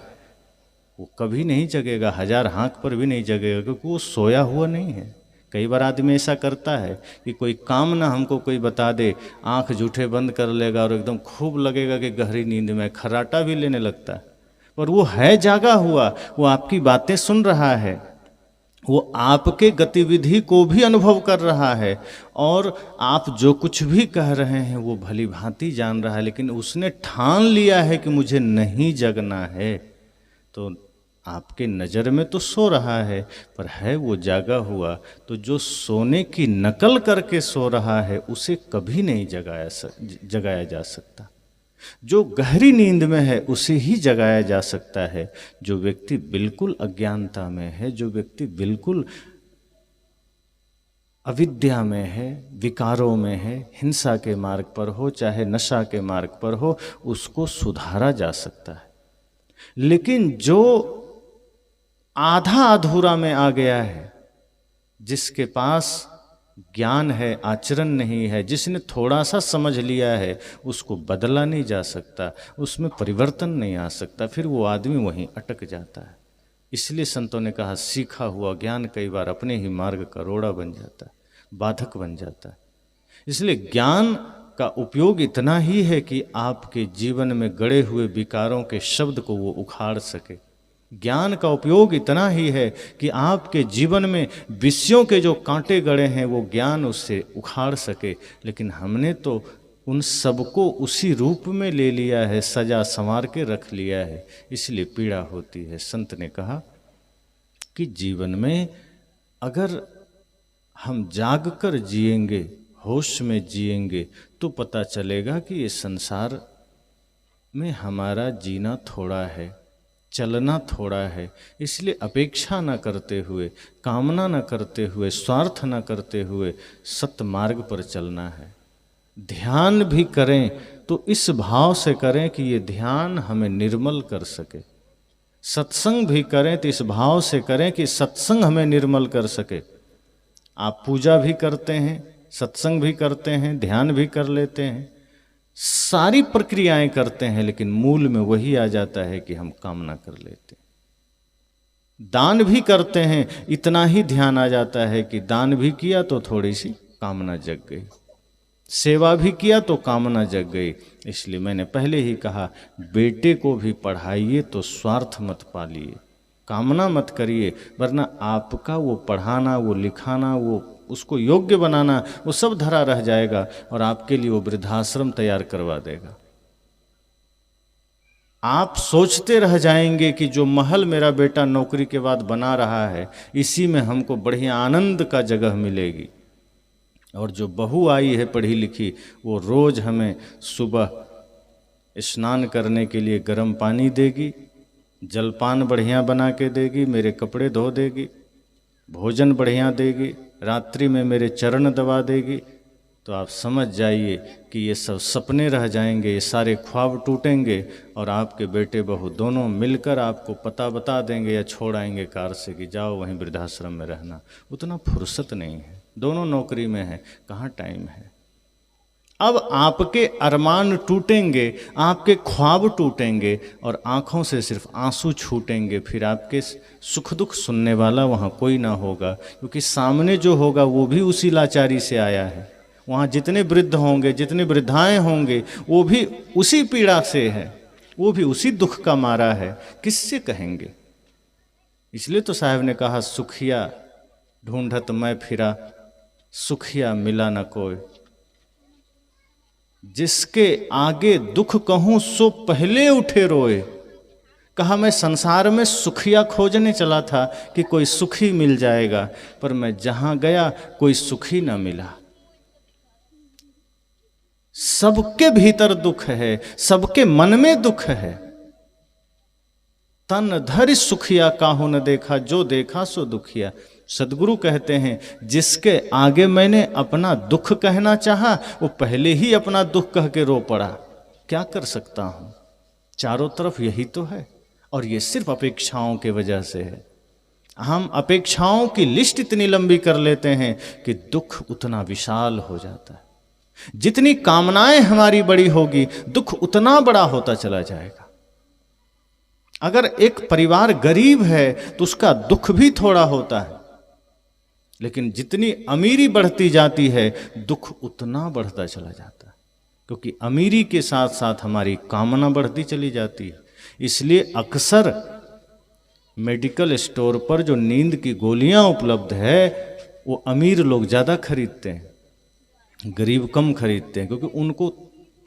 वो कभी नहीं जगेगा, 1000 हाँक पर भी नहीं जगेगा, क्योंकि वो सोया हुआ नहीं है। कई बार आदमी ऐसा करता है कि कोई काम ना हमको कोई बता दे, आंख झूठे बंद कर लेगा और एकदम खूब लगेगा कि गहरी नींद में, खर्राटा भी लेने लगता है, पर वो है जागा हुआ, वो आपकी बातें सुन रहा है, वो आपके गतिविधि को भी अनुभव कर रहा है, और आप जो कुछ भी कह रहे हैं वो भली भांति जान रहा है। लेकिन उसने ठान लिया है कि मुझे नहीं जगना है, तो आपके नज़र में तो सो रहा है, पर है वो जागा हुआ। तो जो सोने की नकल करके सो रहा है, उसे कभी नहीं जगाया जा सकता। जो गहरी नींद में है उसे ही जगाया जा सकता है। जो व्यक्ति बिल्कुल अज्ञानता में है, जो व्यक्ति बिल्कुल अविद्या में है, विकारों में है, हिंसा के मार्ग पर हो चाहे नशा के मार्ग पर हो, उसको सुधारा जा सकता है। लेकिन जो आधा अधूरा में आ गया है, जिसके पास ज्ञान है, आचरण नहीं है, जिसने थोड़ा सा समझ लिया है, उसको बदला नहीं जा सकता, उसमें परिवर्तन नहीं आ सकता, फिर वो आदमी वहीं अटक जाता है। इसलिए संतों ने कहा, सीखा हुआ ज्ञान कई बार अपने ही मार्ग का रोड़ा बन जाता है, बाधक बन जाता है। इसलिए ज्ञान का उपयोग इतना ही है कि आपके जीवन में गड़े हुए विकारों के शब्द को वो उखाड़ सके। ज्ञान का उपयोग इतना ही है कि आपके जीवन में विषयों के जो कांटे गड़े हैं वो ज्ञान उससे उखाड़ सके। लेकिन हमने तो उन सबको उसी रूप में ले लिया है, सजा संवार के रख लिया है, इसलिए पीड़ा होती है। संत ने कहा कि जीवन में अगर हम जाग कर जिएंगे, होश में जिएंगे, तो पता चलेगा कि ये संसार में हमारा जीना थोड़ा है, चलना थोड़ा है। इसलिए अपेक्षा न करते हुए, कामना न करते हुए, स्वार्थ न करते हुए सत्य मार्ग पर चलना है। ध्यान भी करें तो इस भाव से करें कि ये ध्यान हमें निर्मल कर सके। सत्संग भी करें तो इस भाव से करें कि सत्संग हमें निर्मल कर सके। आप पूजा भी करते हैं, सत्संग भी करते हैं, ध्यान भी कर लेते हैं, सारी प्रक्रियाएं करते हैं, लेकिन मूल में वही आ जाता है कि हम कामना कर लेते हैं। दान भी करते हैं, इतना ही ध्यान आ जाता है कि दान भी किया तो थोड़ी सी कामना जग गई, सेवा भी किया तो कामना जग गई। इसलिए मैंने पहले ही कहा, बेटे को भी पढ़ाइए तो स्वार्थ मत पालिए, कामना मत करिए, वरना आपका वो पढ़ाना, वो लिखाना, वो उसको योग्य बनाना, वो सब धरा रह जाएगा और आपके लिए वो वृद्धाश्रम तैयार करवा देगा। आप सोचते रह जाएंगे कि जो महल मेरा बेटा नौकरी के बाद बना रहा है, इसी में हमको बढ़िया आनंद का जगह मिलेगी। और जो बहू आई है पढ़ी लिखी, वो रोज़ हमें सुबह स्नान करने के लिए गर्म पानी देगी, जलपान बढ़िया बना के देगी, मेरे कपड़े धो देगी, भोजन बढ़िया देगी, रात्रि में मेरे चरण दबा देगी, तो आप समझ जाइए कि ये सब सपने रह जाएंगे, ये सारे ख्वाब टूटेंगे और आपके बेटे बहू दोनों मिलकर आपको पता बता देंगे या छोड़ आएंगे कार से कि जाओ वहीं वृद्धाश्रम में रहना। उतना फुर्सत नहीं है, दोनों नौकरी में है, कहाँ टाइम है। अब आपके अरमान टूटेंगे, आपके ख्वाब टूटेंगे और आंखों से सिर्फ आंसू छूटेंगे। फिर आपके सुख दुख सुनने वाला वहाँ कोई ना होगा, क्योंकि सामने जो होगा वो भी उसी लाचारी से आया है। वहाँ जितने वृद्ध होंगे, जितनी वृद्धाएं होंगे, वो भी उसी पीड़ा से है, वो भी उसी दुख का मारा है। किससे कहेंगे? इसलिए तो साहब ने कहा, सुखिया ढूंढत मैं फिरा, सुखिया मिला न कोई। जिसके आगे दुख कहूं सो पहले उठे रोए। कहा मैं संसार में सुखिया खोजने चला था कि कोई सुखी मिल जाएगा, पर मैं जहां गया कोई सुखी न मिला। सबके भीतर दुख है, सबके मन में दुख है। तन धरि सुखिया काहू न देखा, जो देखा सो दुखिया। सदगुरु कहते हैं, जिसके आगे मैंने अपना दुख कहना चाहा, वो पहले ही अपना दुख कह के रो पड़ा। क्या कर सकता हूं? चारों तरफ यही तो है, और ये सिर्फ अपेक्षाओं की वजह से है। हम अपेक्षाओं की लिस्ट इतनी लंबी कर लेते हैं कि दुख उतना विशाल हो जाता है। जितनी कामनाएं हमारी बड़ी होगी, दुख उतना बड़ा होता चला जाएगा। अगर एक परिवार गरीब है तो उसका दुख भी थोड़ा होता है, लेकिन जितनी अमीरी बढ़ती जाती है, दुख उतना बढ़ता चला जाता है, क्योंकि अमीरी के साथ साथ हमारी कामना बढ़ती चली जाती है। इसलिए अक्सर मेडिकल स्टोर पर जो नींद की गोलियां उपलब्ध है, वो अमीर लोग ज़्यादा खरीदते हैं, गरीब कम खरीदते हैं, क्योंकि उनको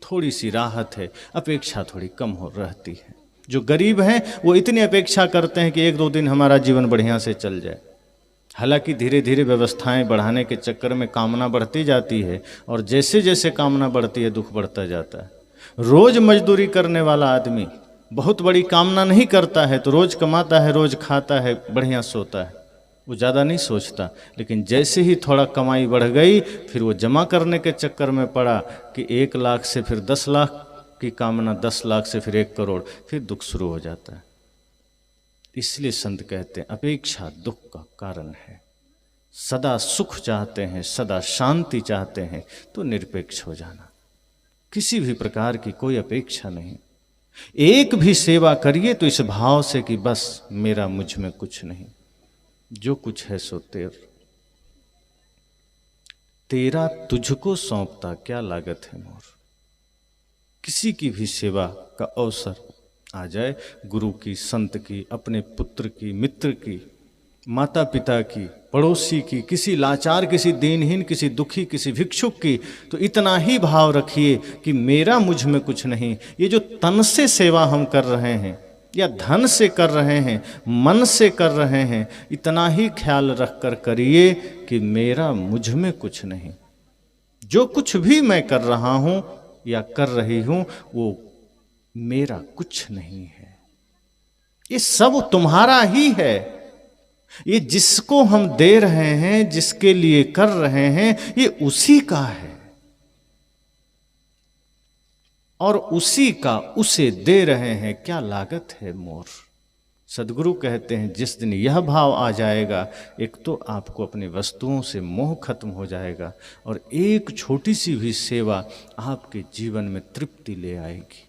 थोड़ी सी राहत है, अपेक्षा थोड़ी कम हो रहती है। जो गरीब हैं वो इतनी अपेक्षा करते हैं कि एक दो दिन हमारा जीवन बढ़िया से चल जाए। हालांकि धीरे धीरे व्यवस्थाएं बढ़ाने के चक्कर में कामना बढ़ती जाती है, और जैसे जैसे कामना बढ़ती है दुख बढ़ता जाता है। रोज मजदूरी करने वाला आदमी बहुत बड़ी कामना नहीं करता है, तो रोज कमाता है, रोज खाता है, बढ़िया सोता है, वो ज़्यादा नहीं सोचता। लेकिन जैसे ही थोड़ा कमाई बढ़ गई, फिर वो जमा करने के चक्कर में पड़ा कि 1 लाख से फिर 10 लाख की कामना, 10 लाख से फिर 1 करोड़, फिर दुख शुरू हो जाता है। इसलिए संत कहते हैं, अपेक्षा दुख का कारण है। सदा सुख चाहते हैं, सदा शांति चाहते हैं, तो निरपेक्ष हो जाना। किसी भी प्रकार की कोई अपेक्षा नहीं। एक भी सेवा करिए तो इस भाव से कि बस मेरा मुझ में कुछ नहीं, जो कुछ है सो तेरा तुझको सौंपता क्या लागत है मोर। किसी की भी सेवा का अवसर आ जाए, गुरु की, संत की, अपने पुत्र की, मित्र की, माता पिता की, पड़ोसी की, किसी लाचार, किसी दीनहीन, किसी दुखी, किसी भिक्षुक की, तो इतना ही भाव रखिए कि मेरा मुझ में कुछ नहीं। ये जो तन से सेवा हम कर रहे हैं या धन से कर रहे हैं, मन से कर रहे हैं, इतना ही ख्याल रख कर करिए कि मेरा मुझ में कुछ नहीं। जो कुछ भी मैं कर रहा हूं या कर रही हूं वो मेरा कुछ नहीं है, ये सब तुम्हारा ही है। ये जिसको हम दे रहे हैं, जिसके लिए कर रहे हैं, ये उसी का है और उसी का उसे दे रहे हैं। क्या लागत है मोर। सदगुरु कहते हैं जिस दिन यह भाव आ जाएगा, एक तो आपको अपनी वस्तुओं से मोह खत्म हो जाएगा और एक छोटी सी भी सेवा आपके जीवन में तृप्ति ले आएगी,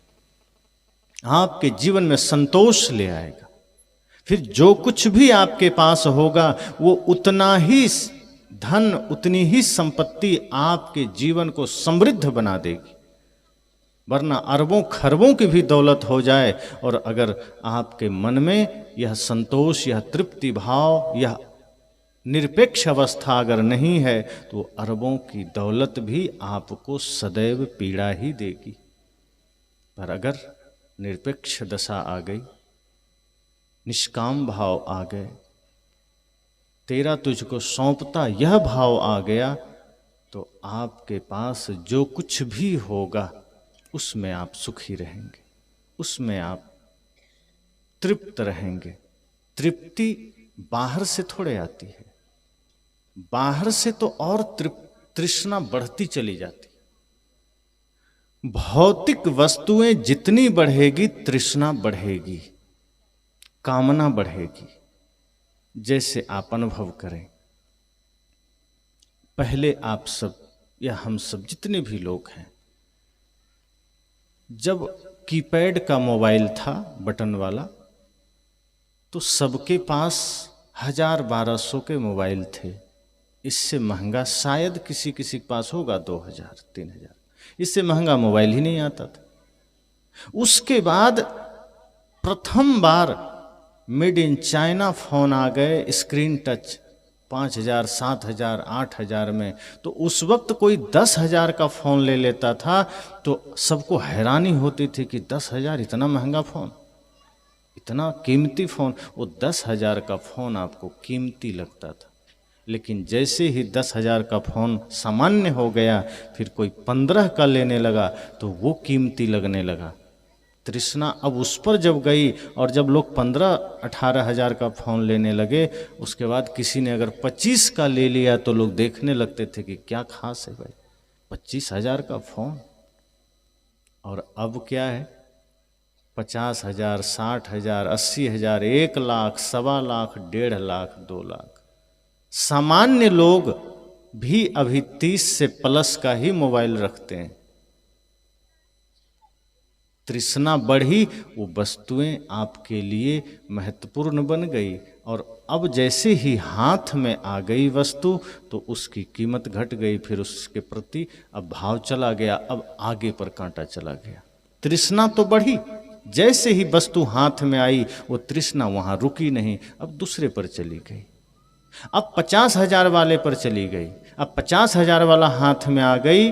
आपके जीवन में संतोष ले आएगा। फिर जो कुछ भी आपके पास होगा वो उतना ही धन, उतनी ही संपत्ति आपके जीवन को समृद्ध बना देगी। वरना अरबों खरबों की भी दौलत हो जाए और अगर आपके मन में यह संतोष, यह तृप्ति भाव, यह निरपेक्ष अवस्था अगर नहीं है तो अरबों की दौलत भी आपको सदैव पीड़ा ही देगी। पर अगर निरपेक्ष दशा आ गई, निष्काम भाव आ गए, तेरा तुझको सौंपता यह भाव आ गया, तो आपके पास जो कुछ भी होगा उसमें आप सुखी रहेंगे, उसमें आप तृप्त रहेंगे। तृप्ति बाहर से थोड़े आती है, बाहर से तो और तृष्णा बढ़ती चली जाती है। भौतिक वस्तुएं जितनी बढ़ेगी तृष्णा बढ़ेगी, कामना बढ़ेगी। जैसे आप अनुभव करें, पहले आप सब या हम सब जितने भी लोग हैं, जब कीपैड का मोबाइल था बटन वाला, तो सबके पास 1000-1200 के मोबाइल थे। इससे महंगा शायद किसी किसी के पास होगा 2000-3000, इससे महंगा मोबाइल ही नहीं आता था। उसके बाद प्रथम बार मेड इन चाइना फोन आ गए, स्क्रीन टच, 5000, 7000, 8000 में। तो उस वक्त कोई 10,000 का फ़ोन ले लेता था तो सबको हैरानी होती थी कि 10,000, इतना महंगा फ़ोन, इतना कीमती फ़ोन। वो 10,000 का फ़ोन आपको कीमती लगता था, लेकिन जैसे ही 10,000 का फ़ोन सामान्य हो गया, फिर कोई 15 का लेने लगा तो वो कीमती लगने लगा। तृष्णा अब उस पर जब गई और जब लोग 15-18 हज़ार का फ़ोन लेने लगे, उसके बाद किसी ने अगर 25 का ले लिया तो लोग देखने लगते थे कि क्या खास है भाई, 25,000 का फ़ोन। और अब क्या है, 50,000, 60,000, 80,000, 1 लाख, 1.25 लाख, 1.5 लाख, 2 लाख। सामान्य लोग भी अभी 30 से प्लस का ही मोबाइल रखते हैं। तृष्णा बढ़ी, वो वस्तुएं आपके लिए महत्वपूर्ण बन गई और अब जैसे ही हाथ में आ गई वस्तु तो उसकी कीमत घट गई, फिर उसके प्रति अब भाव चला गया, अब आगे पर कांटा चला गया। तृष्णा तो बढ़ी, जैसे ही वस्तु हाथ में आई वो तृष्णा वहाँ रुकी नहीं, अब दूसरे पर चली गई, अब 50,000 वाले पर चली गई। अब 50,000 वाला हाथ में आ गई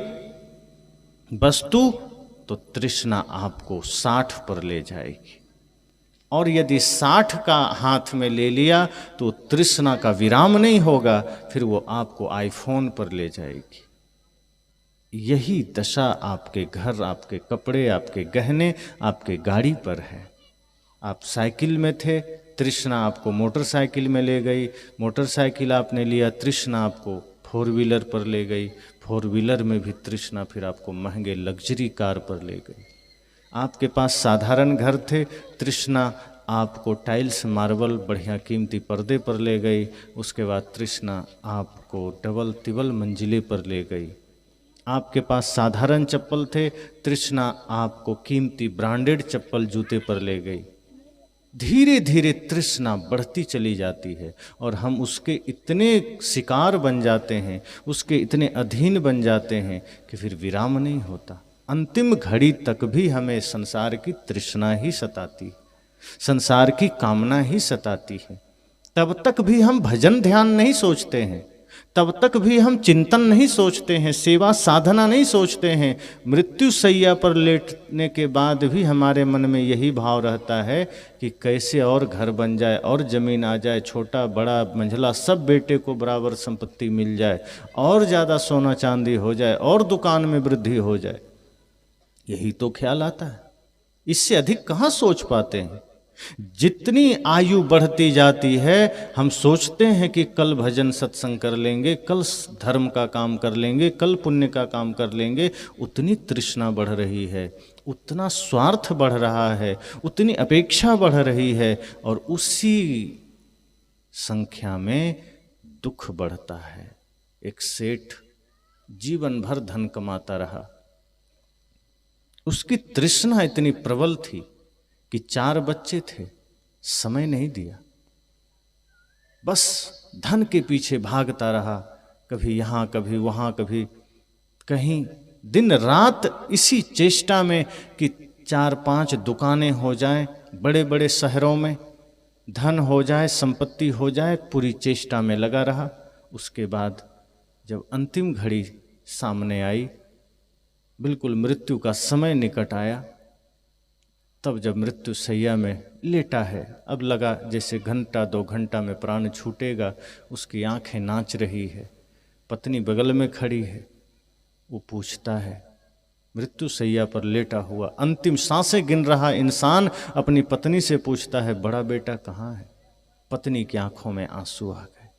वस्तु तो तृष्णा आपको 60 पर ले जाएगी, और यदि 60 का हाथ में ले लिया तो तृष्णा का विराम नहीं होगा, फिर वो आपको आईफोन पर ले जाएगी। यही दशा आपके घर, आपके कपड़े, आपके गहने, आपके गाड़ी पर है। आप साइकिल में थे, तृष्णा आपको मोटरसाइकिल में ले गई, मोटरसाइकिल आपने लिया, तृष्णा आपको 4 व्हीलर पर ले गई, 4 व्हीलर में भी तृष्णा फिर आपको महंगे लग्जरी कार पर ले गई। आपके पास साधारण घर थे, तृष्णा आपको टाइल्स, मार्बल, बढ़िया कीमती पर्दे पर ले गई। उसके बाद तृष्णा आपको डबल तिबल मंजिले पर ले गई। आपके पास साधारण चप्पल थे, तृष्णा आपको कीमती ब्रांडेड चप्पल, जूते पर ले गई। धीरे धीरे तृष्णा बढ़ती चली जाती है और हम उसके इतने शिकार बन जाते हैं, उसके इतने अधीन बन जाते हैं कि फिर विराम नहीं होता। अंतिम घड़ी तक भी हमें संसार की तृष्णा ही सताती, संसार की कामना ही सताती है। तब तक भी हम भजन ध्यान नहीं सोचते हैं, तब तक भी हम चिंतन नहीं सोचते हैं, सेवा साधना नहीं सोचते हैं। मृत्यु शैया पर लेटने के बाद भी हमारे मन में यही भाव रहता है कि कैसे और घर बन जाए और ज़मीन आ जाए, छोटा बड़ा मंझला सब बेटे को बराबर संपत्ति मिल जाए, और ज़्यादा सोना चांदी हो जाए, और दुकान में वृद्धि हो जाए। यही तो ख्याल आता है, इससे अधिक कहाँ सोच पाते हैं। जितनी आयु बढ़ती जाती है हम सोचते हैं कि कल भजन सत्संग कर लेंगे, कल धर्म का काम कर लेंगे, कल पुण्य का काम कर लेंगे, उतनी तृष्णा बढ़ रही है, उतना स्वार्थ बढ़ रहा है, उतनी अपेक्षा बढ़ रही है, और उसी संख्या में दुख बढ़ता है। एक सेठ जीवन भर धन कमाता रहा, उसकी तृष्णा इतनी प्रबल थी कि 4 बच्चे थे, समय नहीं दिया, बस धन के पीछे भागता रहा, कभी यहाँ कभी वहाँ कभी कहीं, दिन रात इसी चेष्टा में कि 4-5 दुकानें हो जाएं, बड़े बड़े शहरों में धन हो जाए, संपत्ति हो जाए, पूरी चेष्टा में लगा रहा। उसके बाद जब अंतिम घड़ी सामने आई, बिल्कुल मृत्यु का समय निकट आया, तब जब मृत्यु शैया में लेटा है, अब लगा जैसे घंटा 2 घंटा में प्राण छूटेगा, उसकी आंखें नाच रही है, पत्नी बगल में खड़ी है, वो पूछता है, मृत्यु शैया पर लेटा हुआ अंतिम सांसें गिन रहा इंसान अपनी पत्नी से पूछता है, बड़ा बेटा कहाँ है? पत्नी की आंखों में आंसू आ गए।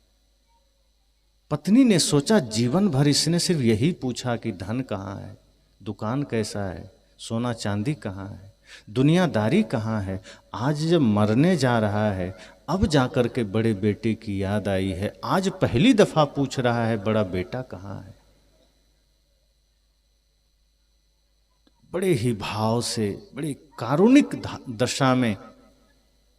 पत्नी ने सोचा जीवन भर इसने सिर्फ यही पूछा कि धन कहाँ है, दुकान कैसा है, सोना चांदी कहाँ है, दुनियादारी कहाँ है। आज जब मरने जा रहा है, अब जाकर के बड़े बेटे की याद आई है, आज पहली दफा पूछ रहा है बड़ा बेटा कहाँ है। बड़े ही भाव से, बड़ी कारुणिक दशा में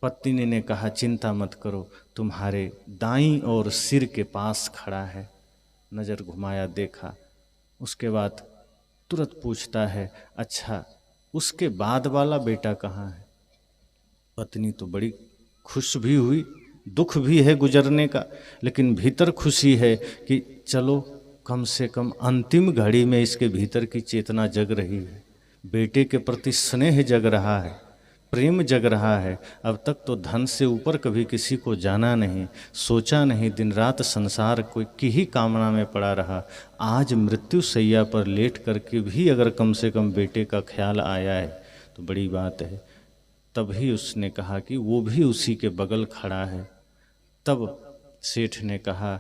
पत्नी ने कहा, चिंता मत करो, तुम्हारे दाईं ओर सिर के पास खड़ा है। नजर घुमाया, देखा, उसके बाद तुरंत पूछता है, अच्छा उसके बाद वाला बेटा कहाँ है? पत्नी तो बड़ी खुश भी हुई, दुख भी है गुजरने का, लेकिन भीतर खुशी है कि चलो कम से कम अंतिम घड़ी में इसके भीतर की चेतना जग रही है, बेटे के प्रति स्नेह जग रहा है, प्रेम जग रहा है। अब तक तो धन से ऊपर कभी किसी को जाना नहीं, सोचा नहीं, दिन रात संसार कोई की ही कामना में पड़ा रहा। आज मृत्यु शैया पर लेट करके भी अगर कम से कम बेटे का ख्याल आया है तो बड़ी बात है। तभी उसने कहा कि वो भी उसी के बगल खड़ा है। तब सेठ ने कहा,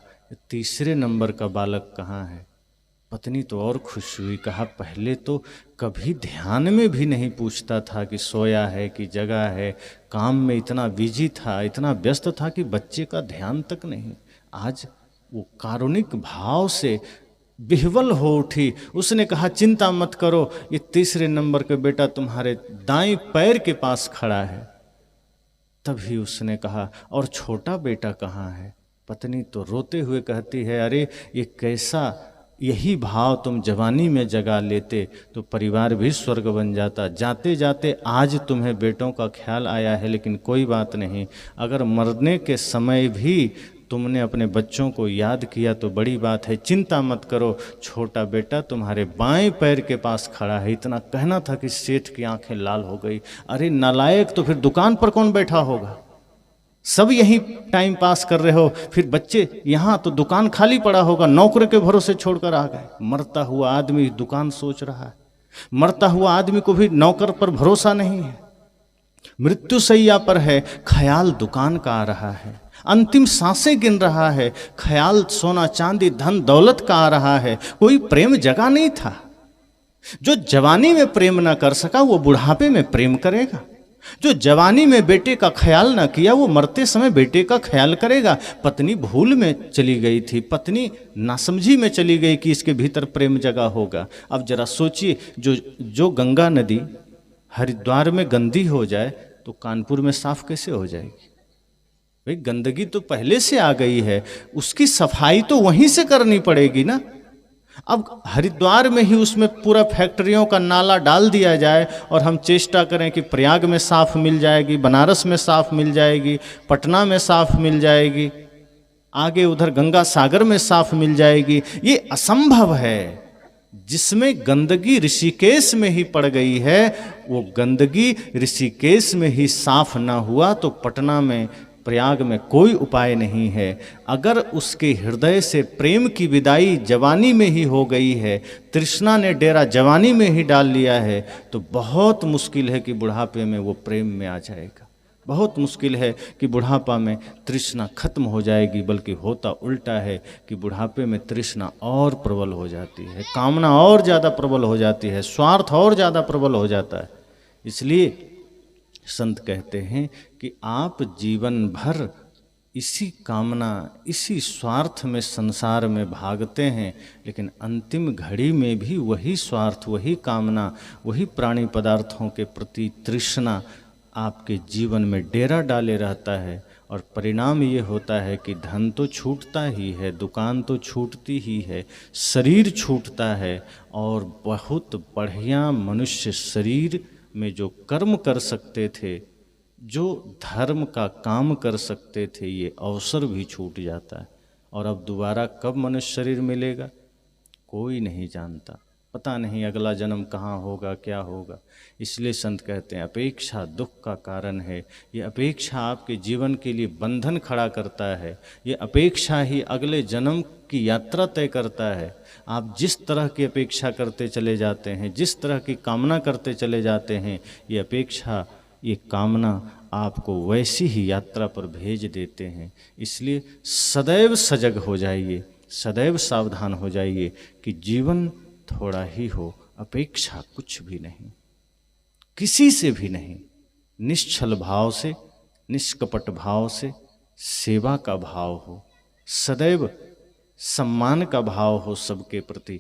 तीसरे नंबर का बालक कहाँ है? पत्नी तो और खुश हुई, कहा, पहले तो कभी ध्यान में भी नहीं पूछता था कि सोया है कि जगा है, काम में इतना बिजी था, इतना व्यस्त था कि बच्चे का ध्यान तक नहीं। आज वो कारुणिक भाव से विह्वल हो उठी। उसने कहा, चिंता मत करो, ये तीसरे नंबर का बेटा तुम्हारे दाएं पैर के पास खड़ा है। तभी उसने कहा, और छोटा बेटा कहाँ है? पत्नी तो रोते हुए कहती है, अरे ये कैसा, यही भाव तुम जवानी में जगा लेते तो परिवार भी स्वर्ग बन जाता। जाते जाते आज तुम्हें बेटों का ख्याल आया है, लेकिन कोई बात नहीं, अगर मरने के समय भी तुमने अपने बच्चों को याद किया तो बड़ी बात है। चिंता मत करो, छोटा बेटा तुम्हारे बाएं पैर के पास खड़ा है। इतना कहना था कि सेठ की आंखें लाल हो गई। अरे नालायक, तो फिर दुकान पर कौन बैठा होगा? सब यही टाइम पास कर रहे हो, फिर बच्चे यहाँ, तो दुकान खाली पड़ा होगा, नौकर के भरोसे छोड़कर आ गए। मरता हुआ आदमी दुकान सोच रहा है, मरता हुआ आदमी को भी नौकर पर भरोसा नहीं है। मृत्यु शैया पर है, ख्याल दुकान का आ रहा है, अंतिम सांसें गिन रहा है, ख्याल सोना चांदी धन दौलत का आ रहा है। कोई प्रेम जगा नहीं था। जो जवानी में प्रेम ना कर सका वो बुढ़ापे में प्रेम करेगा। जो जवानी में बेटे का ख्याल ना किया वो मरते समय बेटे का ख्याल करेगा। पत्नी भूल में चली गई थी, पत्नी नासमझी में चली गई कि इसके भीतर प्रेम जगा होगा। अब जरा सोचिए, जो गंगा नदी हरिद्वार में गंदी हो जाए तो कानपुर में साफ कैसे हो जाएगी? भाई गंदगी तो पहले से आ गई है, उसकी सफाई तो वहीं से करनी पड़ेगी ना। अब हरिद्वार में ही उसमें पूरा फैक्ट्रियों का नाला डाल दिया जाए और हम चेष्टा करें कि प्रयाग में साफ मिल जाएगी, बनारस में साफ मिल जाएगी, पटना में साफ मिल जाएगी, आगे उधर गंगा सागर में साफ मिल जाएगी, ये असंभव है। जिसमें गंदगी ऋषिकेश में ही पड़ गई है, वो गंदगी ऋषिकेश में ही साफ ना हुआ तो पटना में, प्रयाग में कोई उपाय नहीं है। अगर उसके हृदय से प्रेम की विदाई जवानी में ही हो गई है, तृष्णा ने डेरा जवानी में ही डाल लिया है, तो बहुत मुश्किल है कि बुढ़ापे में वो प्रेम में आ जाएगा। बहुत मुश्किल है कि बुढ़ापा में तृष्णा खत्म हो जाएगी, बल्कि होता उल्टा है कि बुढ़ापे में तृष्णा और प्रबल हो जाती है, कामना और ज़्यादा प्रबल हो जाती है, स्वार्थ और ज़्यादा प्रबल हो जाता है। इसलिए संत कहते हैं कि आप जीवन भर इसी कामना, इसी स्वार्थ में संसार में भागते हैं, लेकिन अंतिम घड़ी में भी वही स्वार्थ, वही कामना, वही प्राणी पदार्थों के प्रति तृष्णा आपके जीवन में डेरा डाले रहता है। और परिणाम ये होता है कि धन तो छूटता ही है, दुकान तो छूटती ही है, शरीर छूटता है, और बहुत बढ़िया मनुष्य शरीर में जो कर्म कर सकते थे, जो धर्म का काम कर सकते थे, ये अवसर भी छूट जाता है। और अब दोबारा कब मनुष्य शरीर मिलेगा कोई नहीं जानता, पता नहीं अगला जन्म कहाँ होगा, क्या होगा। इसलिए संत कहते हैं अपेक्षा दुख का कारण है। ये अपेक्षा आपके जीवन के लिए बंधन खड़ा करता है, ये अपेक्षा ही अगले जन्म की यात्रा तय करता है। आप जिस तरह की अपेक्षा करते चले जाते हैं, जिस तरह की कामना करते चले जाते हैं, ये अपेक्षा, ये कामना आपको वैसी ही यात्रा पर भेज देते हैं। इसलिए सदैव सजग हो जाइए, सदैव सावधान हो जाइए कि जीवन थोड़ा ही हो, अपेक्षा कुछ भी नहीं, किसी से भी नहीं। निश्चल भाव से, निष्कपट भाव से सेवा का भाव हो, सदैव सम्मान का भाव हो सबके प्रति,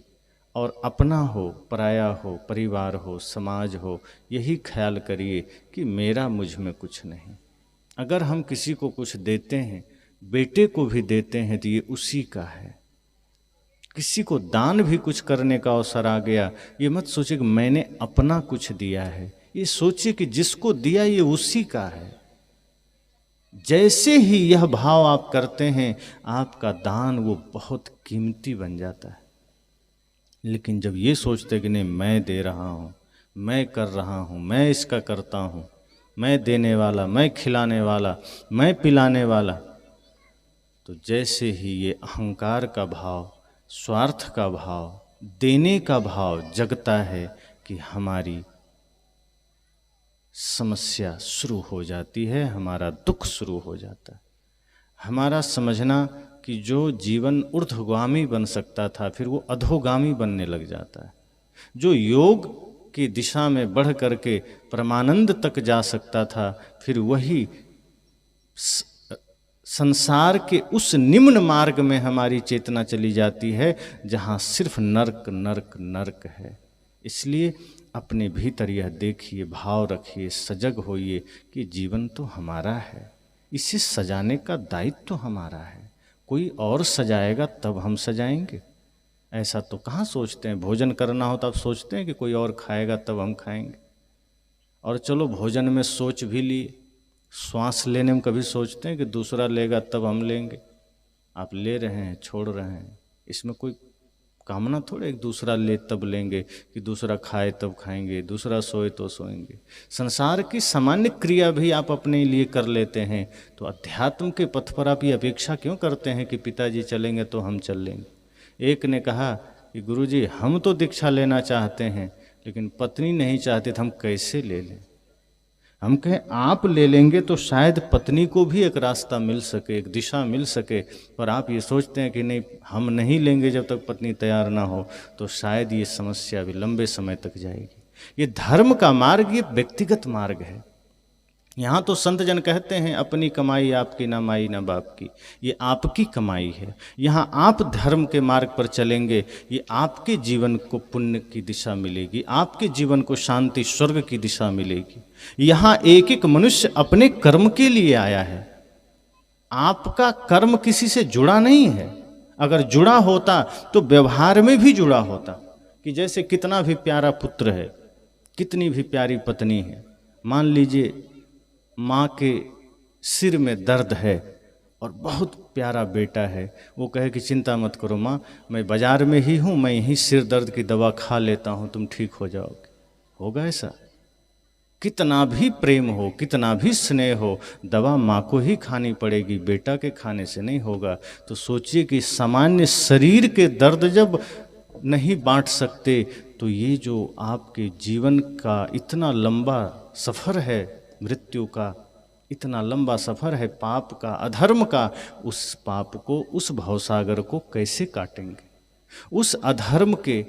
और अपना हो, पराया हो, परिवार हो, समाज हो, यही ख्याल करिए कि मेरा मुझ में कुछ नहीं। अगर हम किसी को कुछ देते हैं, बेटे को भी देते हैं, तो ये उसी का है। किसी को दान भी कुछ करने का अवसर आ गया, ये मत सोचिए कि मैंने अपना कुछ दिया है, ये सोचिए कि जिसको दिया ये उसी का है। जैसे ही यह भाव आप करते हैं, आपका दान वो बहुत कीमती बन जाता है। लेकिन जब ये सोचते कि नहीं मैं दे रहा हूँ, मैं कर रहा हूँ, मैं इसका करता हूँ, मैं देने वाला, मैं खिलाने वाला, मैं पिलाने वाला, तो जैसे ही ये अहंकार का भाव, स्वार्थ का भाव, देने का भाव जगता है कि हमारी समस्या शुरू हो जाती है, हमारा दुख शुरू हो जाता है। हमारा समझना कि जो जीवन ऊर्ध्वगामी बन सकता था, फिर वो अधोगामी बनने लग जाता है। जो योग की दिशा में बढ़ करके परमानंद तक जा सकता था, फिर वही संसार के उस निम्न मार्ग में हमारी चेतना चली जाती है जहाँ सिर्फ नर्क नर्क नर्क है। इसलिए अपने भीतर यह देखिए, भाव रखिए, सजग होइए कि जीवन तो हमारा है, इसे सजाने का दायित्व तो हमारा है। कोई और सजाएगा तब हम सजाएंगे, ऐसा तो कहाँ सोचते हैं। भोजन करना हो तब सोचते हैं कि कोई और खाएगा तब हम खाएंगे। और चलो भोजन में सोच भी लिए, श्वास लेने में कभी सोचते हैं कि दूसरा लेगा तब हम लेंगे। आप ले रहे हैं, छोड़ रहे हैं, इसमें कोई कामना थोड़े एक दूसरा ले तब लेंगे, कि दूसरा खाए तब खाएंगे, दूसरा सोए तो सोएंगे। संसार की सामान्य क्रिया भी आप अपने लिए कर लेते हैं, तो अध्यात्म के पथ पर आप ये अपेक्षा क्यों करते हैं कि पिताजी चलेंगे तो हम चल लेंगे। एक ने कहा कि गुरुजी हम तो दीक्षा लेना चाहते हैं, लेकिन पत्नी नहीं चाहती, तो हम कैसे ले लें। हम कहें आप ले लेंगे तो शायद पत्नी को भी एक रास्ता मिल सके, एक दिशा मिल सके, पर आप ये सोचते हैं कि नहीं हम नहीं लेंगे जब तक पत्नी तैयार ना हो, तो शायद ये समस्या भी लंबे समय तक जाएगी। ये धर्म का मार्ग, ये व्यक्तिगत मार्ग है। यहाँ तो संत जन कहते हैं अपनी कमाई आपकी ना माई ना बाप की, ये आपकी कमाई है। यहाँ आप धर्म के मार्ग पर चलेंगे, ये आपके जीवन को पुण्य की दिशा मिलेगी, आपके जीवन को शांति स्वर्ग की दिशा मिलेगी। यहाँ एक एक मनुष्य अपने कर्म के लिए आया है, आपका कर्म किसी से जुड़ा नहीं है। अगर जुड़ा होता तो व्यवहार में भी जुड़ा होता, कि जैसे कितना भी प्यारा पुत्र है, कितनी भी प्यारी पत्नी है, मान लीजिए माँ के सिर में दर्द है और बहुत प्यारा बेटा है, वो कहे कि चिंता मत करो माँ, मैं बाजार में ही हूँ, मैं यहीं सिर दर्द की दवा खा लेता हूँ, तुम ठीक हो जाओगे। होगा ऐसा? कितना भी प्रेम हो, कितना भी स्नेह हो, दवा माँ को ही खानी पड़ेगी, बेटा के खाने से नहीं होगा। तो सोचिए कि सामान्य शरीर के दर्द जब नहीं बांट सकते, तो ये जो आपके जीवन का इतना लंबा सफ़र है, मृत्यु का इतना लंबा सफ़र है, पाप का, अधर्म का, उस पाप को, उस भवसागर को कैसे काटेंगे? उस अधर्म के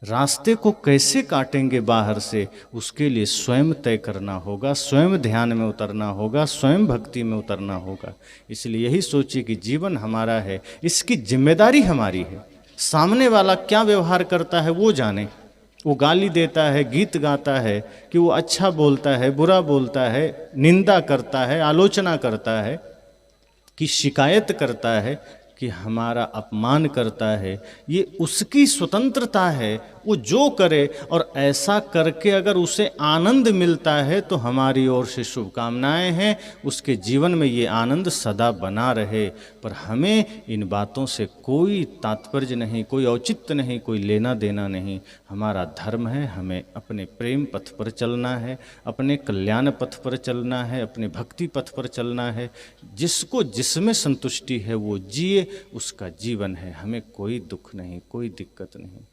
रास्ते को कैसे काटेंगे बाहर से? उसके लिए स्वयं तय करना होगा, स्वयं ध्यान में उतरना होगा, स्वयं भक्ति में उतरना होगा। इसलिए यही सोचिए कि जीवन हमारा है, इसकी जिम्मेदारी हमारी है। सामने वाला क्या व्यवहार करता है वो जाने, वो गाली देता है, गीत गाता है, कि वो अच्छा बोलता है, बुरा बोलता है, निंदा करता है, आलोचना करता है, कि शिकायत करता है, कि हमारा अपमान करता है, ये उसकी स्वतंत्रता है, वो जो करे। और ऐसा करके अगर उसे आनंद मिलता है तो हमारी ओर से शुभकामनाएं हैं, उसके जीवन में ये आनंद सदा बना रहे। पर हमें इन बातों से कोई तात्पर्य नहीं, कोई औचित्य नहीं, कोई लेना देना नहीं। हमारा धर्म है, हमें अपने प्रेम पथ पर चलना है, अपने कल्याण पथ पर चलना है, अपने भक्ति पथ पर चलना है। जिसको जिसमें संतुष्टि है वो जिए, उसका जीवन है, हमें कोई दुख नहीं, कोई दिक्कत नहीं।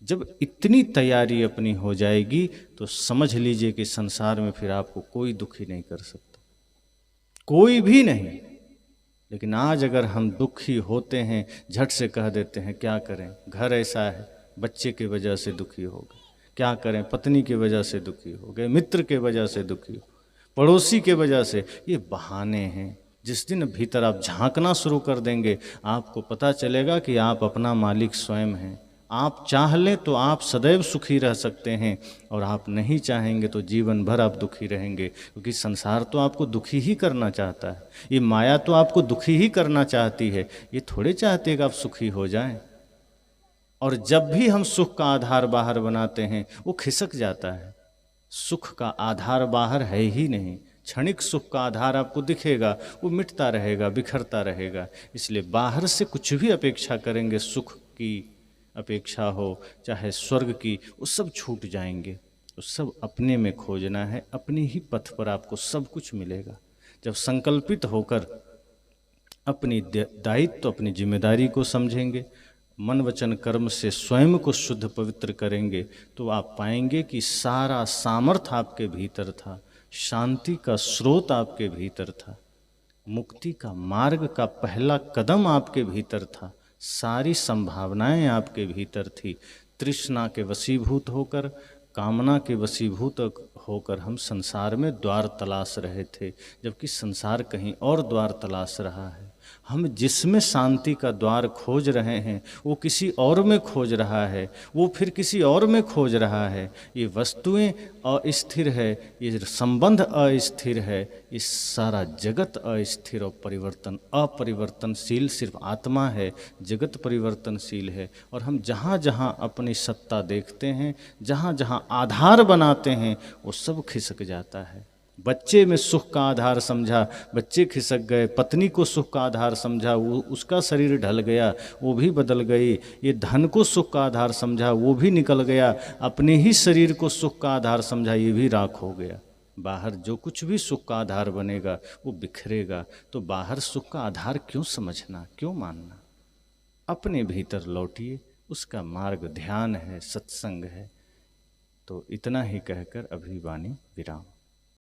जब इतनी तैयारी अपनी हो जाएगी तो समझ लीजिए कि संसार में फिर आपको कोई दुखी नहीं कर सकता, कोई भी नहीं। लेकिन आज अगर हम दुखी होते हैं, झट से कह देते हैं क्या करें, घर ऐसा है, बच्चे की वजह से दुखी हो गए, क्या करें, पत्नी की वजह से दुखी हो गए, मित्र के वजह से दुखी हो, पड़ोसी के वजह से। ये बहाने हैं। जिस दिन भीतर आप झांकना शुरू कर देंगे, आपको पता चलेगा कि आप अपना मालिक स्वयं हैं। आप चाह लें तो आप सदैव सुखी रह सकते हैं, और आप नहीं चाहेंगे तो जीवन भर आप दुखी रहेंगे। क्योंकि संसार तो आपको दुखी ही करना चाहता है, ये माया तो आपको दुखी ही करना चाहती है। ये थोड़े चाहते कि आप सुखी हो जाएं। और जब भी हम सुख का आधार बाहर बनाते हैं, वो खिसक जाता है। सुख का आधार बाहर है ही नहीं। क्षणिक सुख का आधार आपको दिखेगा, वो मिटता रहेगा, बिखरता रहेगा। इसलिए बाहर से कुछ भी अपेक्षा करेंगे, सुख की अपेक्षा हो चाहे स्वर्ग की, वो सब छूट जाएंगे। तो सब अपने में खोजना है, अपनी ही पथ पर आपको सब कुछ मिलेगा। जब संकल्पित होकर अपनी दायित्व, अपनी जिम्मेदारी को समझेंगे, मन वचन कर्म से स्वयं को शुद्ध पवित्र करेंगे, तो आप पाएंगे कि सारा सामर्थ्य आपके भीतर था, शांति का स्रोत आपके भीतर था, मुक्ति का मार्ग का पहला कदम आपके भीतर था, सारी संभावनाएं आपके भीतर थी। तृष्णा के वशीभूत होकर, कामना के वशीभूत होकर हम संसार में द्वार तलाश रहे थे, जबकि संसार कहीं और द्वार तलाश रहा है। हम जिसमें शांति का द्वार खोज रहे हैं, वो किसी और में खोज रहा है, वो फिर किसी और में खोज रहा है। ये वस्तुएं अस्थिर है, ये संबंध अस्थिर है, ये सारा जगत अस्थिर और अपरिवर्तनशील सिर्फ आत्मा है। जगत परिवर्तनशील है। और हम जहाँ जहाँ अपनी सत्ता देखते हैं, जहाँ जहाँ आधार बनाते हैं, वो सब खिसक जाता है। बच्चे में सुख का आधार समझा, बच्चे खिसक गए। पत्नी को सुख का आधार समझा, वो उसका शरीर ढल गया, वो भी बदल गई। ये धन को सुख का आधार समझा, वो भी निकल गया। अपने ही शरीर को सुख का आधार समझा, ये भी राख हो गया। बाहर जो कुछ भी सुख का आधार बनेगा वो बिखरेगा। तो बाहर सुख का आधार क्यों समझना, क्यों मानना? अपने भीतर लौटिए, उसका मार्ग ध्यान है, सत्संग है। तो इतना ही कहकर अभी वाणी विराम।